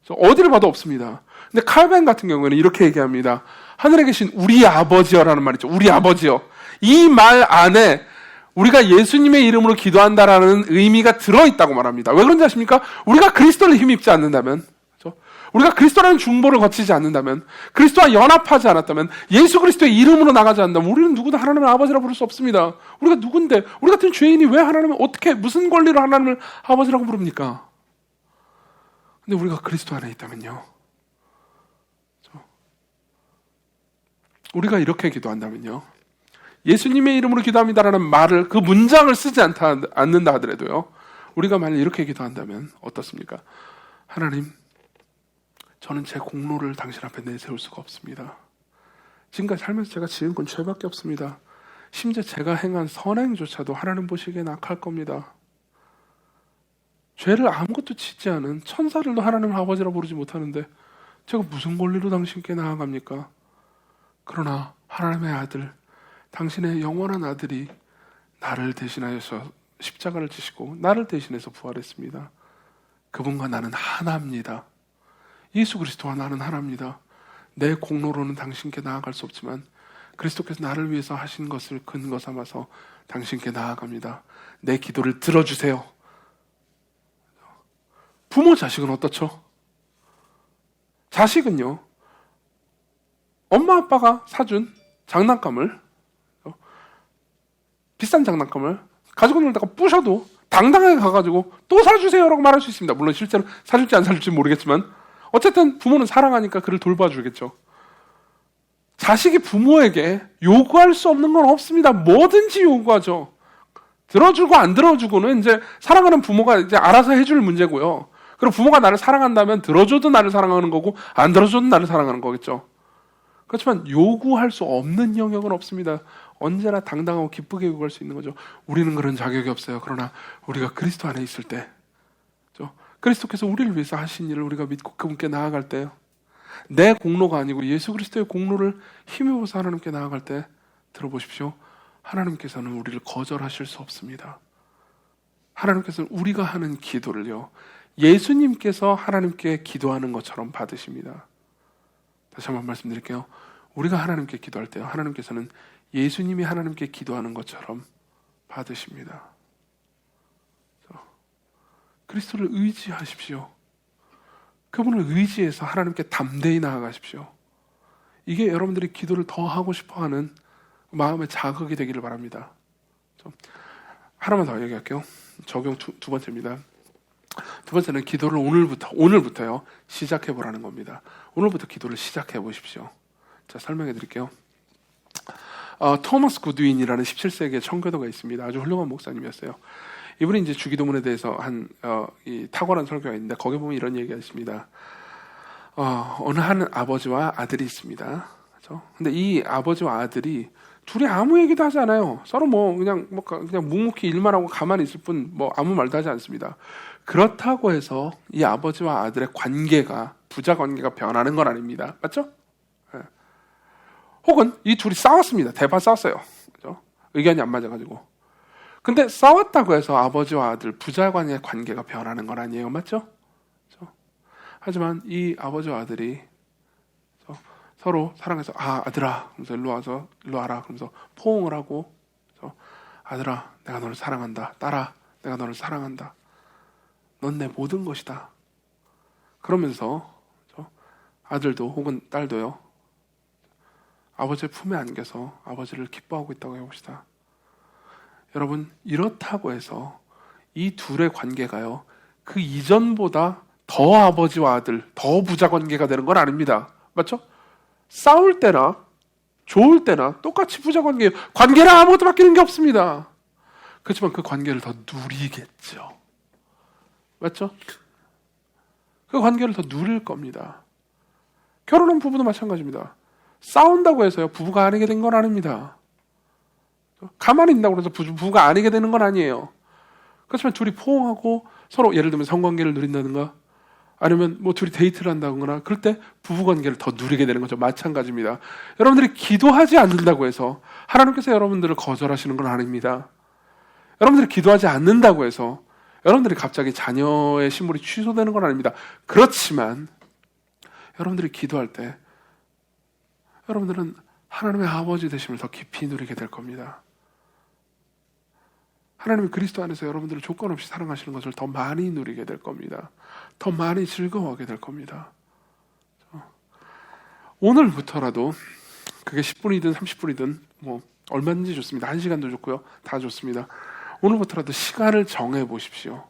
어디를 봐도 없습니다. 근데 칼빈 같은 경우에는 이렇게 얘기합니다. 하늘에 계신 우리 아버지여라는 말이죠. 우리 아버지여. 이 말 안에 우리가 예수님의 이름으로 기도한다라는 의미가 들어있다고 말합니다. 왜 그런지 아십니까? 우리가 그리스도를 힘입지 않는다면, 그렇죠? 우리가 그리스도라는 중보를 거치지 않는다면, 그리스도와 연합하지 않았다면, 예수 그리스도의 이름으로 나가지 않는다면 우리는 누구도 하나님을 아버지라고 부를 수 없습니다. 우리가 누군데, 우리 같은 죄인이 왜 하나님을 어떻게 무슨 권리로 하나님을 아버지라고 부릅니까? 근데 우리가 그리스도 안에 있다면요, 그렇죠? 우리가 이렇게 기도한다면요, 예수님의 이름으로 기도합니다라는 말을, 그 문장을 쓰지 않는다 하더라도요, 우리가 만약 이렇게 기도한다면 어떻습니까? 하나님, 저는 제 공로를 당신 앞에 내세울 수가 없습니다. 지금까지 살면서 제가 지은 건 죄밖에 없습니다. 심지어 제가 행한 선행조차도 하나님 보시기엔 악할 겁니다. 죄를 아무것도 짓지 않은 천사들도 하나님을 아버지라고 부르지 못하는데 제가 무슨 권리로 당신께 나아갑니까? 그러나 하나님의 아들, 당신의 영원한 아들이 나를 대신하여서 십자가를 지시고 나를 대신해서 부활했습니다. 그분과 나는 하나입니다. 예수 그리스도와 나는 하나입니다. 내 공로로는 당신께 나아갈 수 없지만 그리스도께서 나를 위해서 하신 것을 근거 삼아서 당신께 나아갑니다. 내 기도를 들어주세요. 부모 자식은 어떻죠? 자식은요, 엄마 아빠가 사준 장난감을, 비싼 장난감을 가지고 놀다가 부셔도 당당하게 가가지고 또 사주세요라고 말할 수 있습니다. 물론 실제로 사줄지 안 사줄지 모르겠지만 어쨌든 부모는 사랑하니까 그를 돌봐주겠죠. 자식이 부모에게 요구할 수 없는 건 없습니다. 뭐든지 요구하죠. 들어주고 안 들어주고는 이제 사랑하는 부모가 이제 알아서 해줄 문제고요. 그리고 부모가 나를 사랑한다면 들어줘도 나를 사랑하는 거고 안 들어줘도 나를 사랑하는 거겠죠. 그렇지만 요구할 수 없는 영역은 없습니다. 언제나 당당하고 기쁘게 요구할 수 있는 거죠. 우리는 그런 자격이 없어요. 그러나 우리가 그리스도 안에 있을 때, 그리스도께서 우리를 위해서 하신 일을 우리가 믿고 그분께 나아갈 때요, 내 공로가 아니고 예수 그리스도의 공로를 힘입어서 하나님께 나아갈 때, 들어보십시오, 하나님께서는 우리를 거절하실 수 없습니다. 하나님께서는 우리가 하는 기도를요, 예수님께서 하나님께 기도하는 것처럼 받으십니다. 다시 한번 말씀드릴게요. 우리가 하나님께 기도할 때요, 하나님께서는 예수님이 하나님께 기도하는 것처럼 받으십니다. 그리스도를 의지하십시오. 그분을 의지해서 하나님께 담대히 나아가십시오. 이게 여러분들이 기도를 더 하고 싶어하는 마음의 자극이 되기를 바랍니다. 하나만 더 얘기할게요. 적용 두 번째입니다. 두 번째는 기도를 오늘부터요, 시작해 보라는 겁니다. 오늘부터 기도를 시작해 보십시오. 자, 설명해 드릴게요. 토마스 구드윈이라는 17세기의 청교도가 있습니다. 아주 훌륭한 목사님이었어요. 이분이 이제 주기도문에 대해서 이 탁월한 설교가 있는데 거기 보면 이런 얘기가 있습니다. 어느 한 아버지와 아들이 있습니다. 그렇죠? 근데 이 아버지와 아들이 둘이 아무 얘기도 하지 않아요. 서로 그냥 묵묵히 일만 하고 가만히 있을 뿐 아무 말도 하지 않습니다. 그렇다고 해서 이 아버지와 아들의 관계가, 부자 관계가 변하는 건 아닙니다. 맞죠? 네. 혹은 이 둘이 싸웠습니다. 대파 싸웠어요. 그죠? 의견이 안 맞아가지고. 근데 싸웠다고 해서 아버지와 아들, 부자 간의 관계가 변하는 건 아니에요. 맞죠? 그죠? 하지만 이 아버지와 아들이 서로 사랑해서, 아들아, 그러면서 일로 와라, 그러면서 포옹을 하고, 아들아, 내가 너를 사랑한다. 딸아, 내가 너를 사랑한다. 넌 내 모든 것이다. 그러면서 아들도 혹은 딸도요, 아버지의 품에 안겨서 아버지를 기뻐하고 있다고 해봅시다. 여러분, 이렇다고 해서 이 둘의 관계가요, 그 이전보다 더 아버지와 아들, 더 부자 관계가 되는 건 아닙니다. 맞죠? 싸울 때나 좋을 때나 똑같이 부자 관계예요. 관계는 아무것도 바뀌는 게 없습니다. 그렇지만 그 관계를 더 누리겠죠. 맞죠? 그 관계를 더 누릴 겁니다. 결혼한 부부도 마찬가지입니다. 싸운다고 해서요 부부가 아니게 된 건 아닙니다. 가만히 있다고 해서 부부가 아니게 되는 건 아니에요. 그렇지만 둘이 포옹하고 서로 예를 들면 성관계를 누린다든가 아니면 뭐 둘이 데이트를 한다거나 그럴 때 부부관계를 더 누리게 되는 거죠. 마찬가지입니다. 여러분들이 기도하지 않는다고 해서 하나님께서 여러분들을 거절하시는 건 아닙니다. 여러분들이 기도하지 않는다고 해서 여러분들이 갑자기 자녀의 신분이 취소되는 건 아닙니다. 그렇지만 여러분들이 기도할 때 여러분들은 하나님의 아버지 되심을 더 깊이 누리게 될 겁니다. 하나님이 그리스도 안에서 여러분들을 조건 없이 사랑하시는 것을 더 많이 누리게 될 겁니다. 더 많이 즐거워하게 될 겁니다. 오늘부터라도 그게 10분이든 30분이든 뭐 얼마든지 좋습니다. 1시간도 좋고요. 다 좋습니다. 오늘부터라도 시간을 정해 보십시오.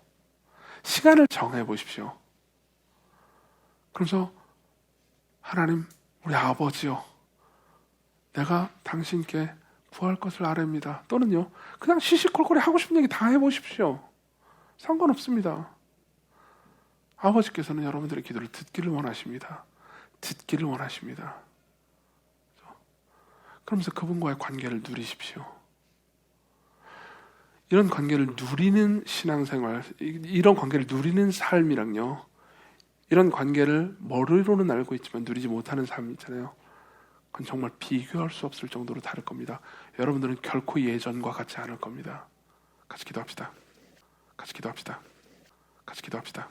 시간을 정해 보십시오. 그러면서 하나님, 우리 아버지요. 내가 당신께 구할 것을 아뢰입니다. 또는요, 그냥 시시콜콜이 하고 싶은 얘기 다 해보십시오. 상관없습니다. 아버지께서는 여러분들의 기도를 듣기를 원하십니다. 듣기를 원하십니다. 그러면서 그분과의 관계를 누리십시오. 이런 관계를 누리는 신앙생활, 이런 관계를 누리는 삶이랑요, 이런 관계를 머리로는 알고 있지만 누리지 못하는 삶 있잖아요. 그건 정말 비교할 수 없을 정도로 다를 겁니다. 여러분들은 결코 예전과 같지 않을 겁니다. 같이 기도합시다. 같이 기도합시다. 같이 기도합시다.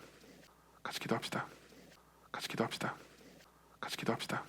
같이 기도합시다. 같이 기도합시다. 같이 기도합시다.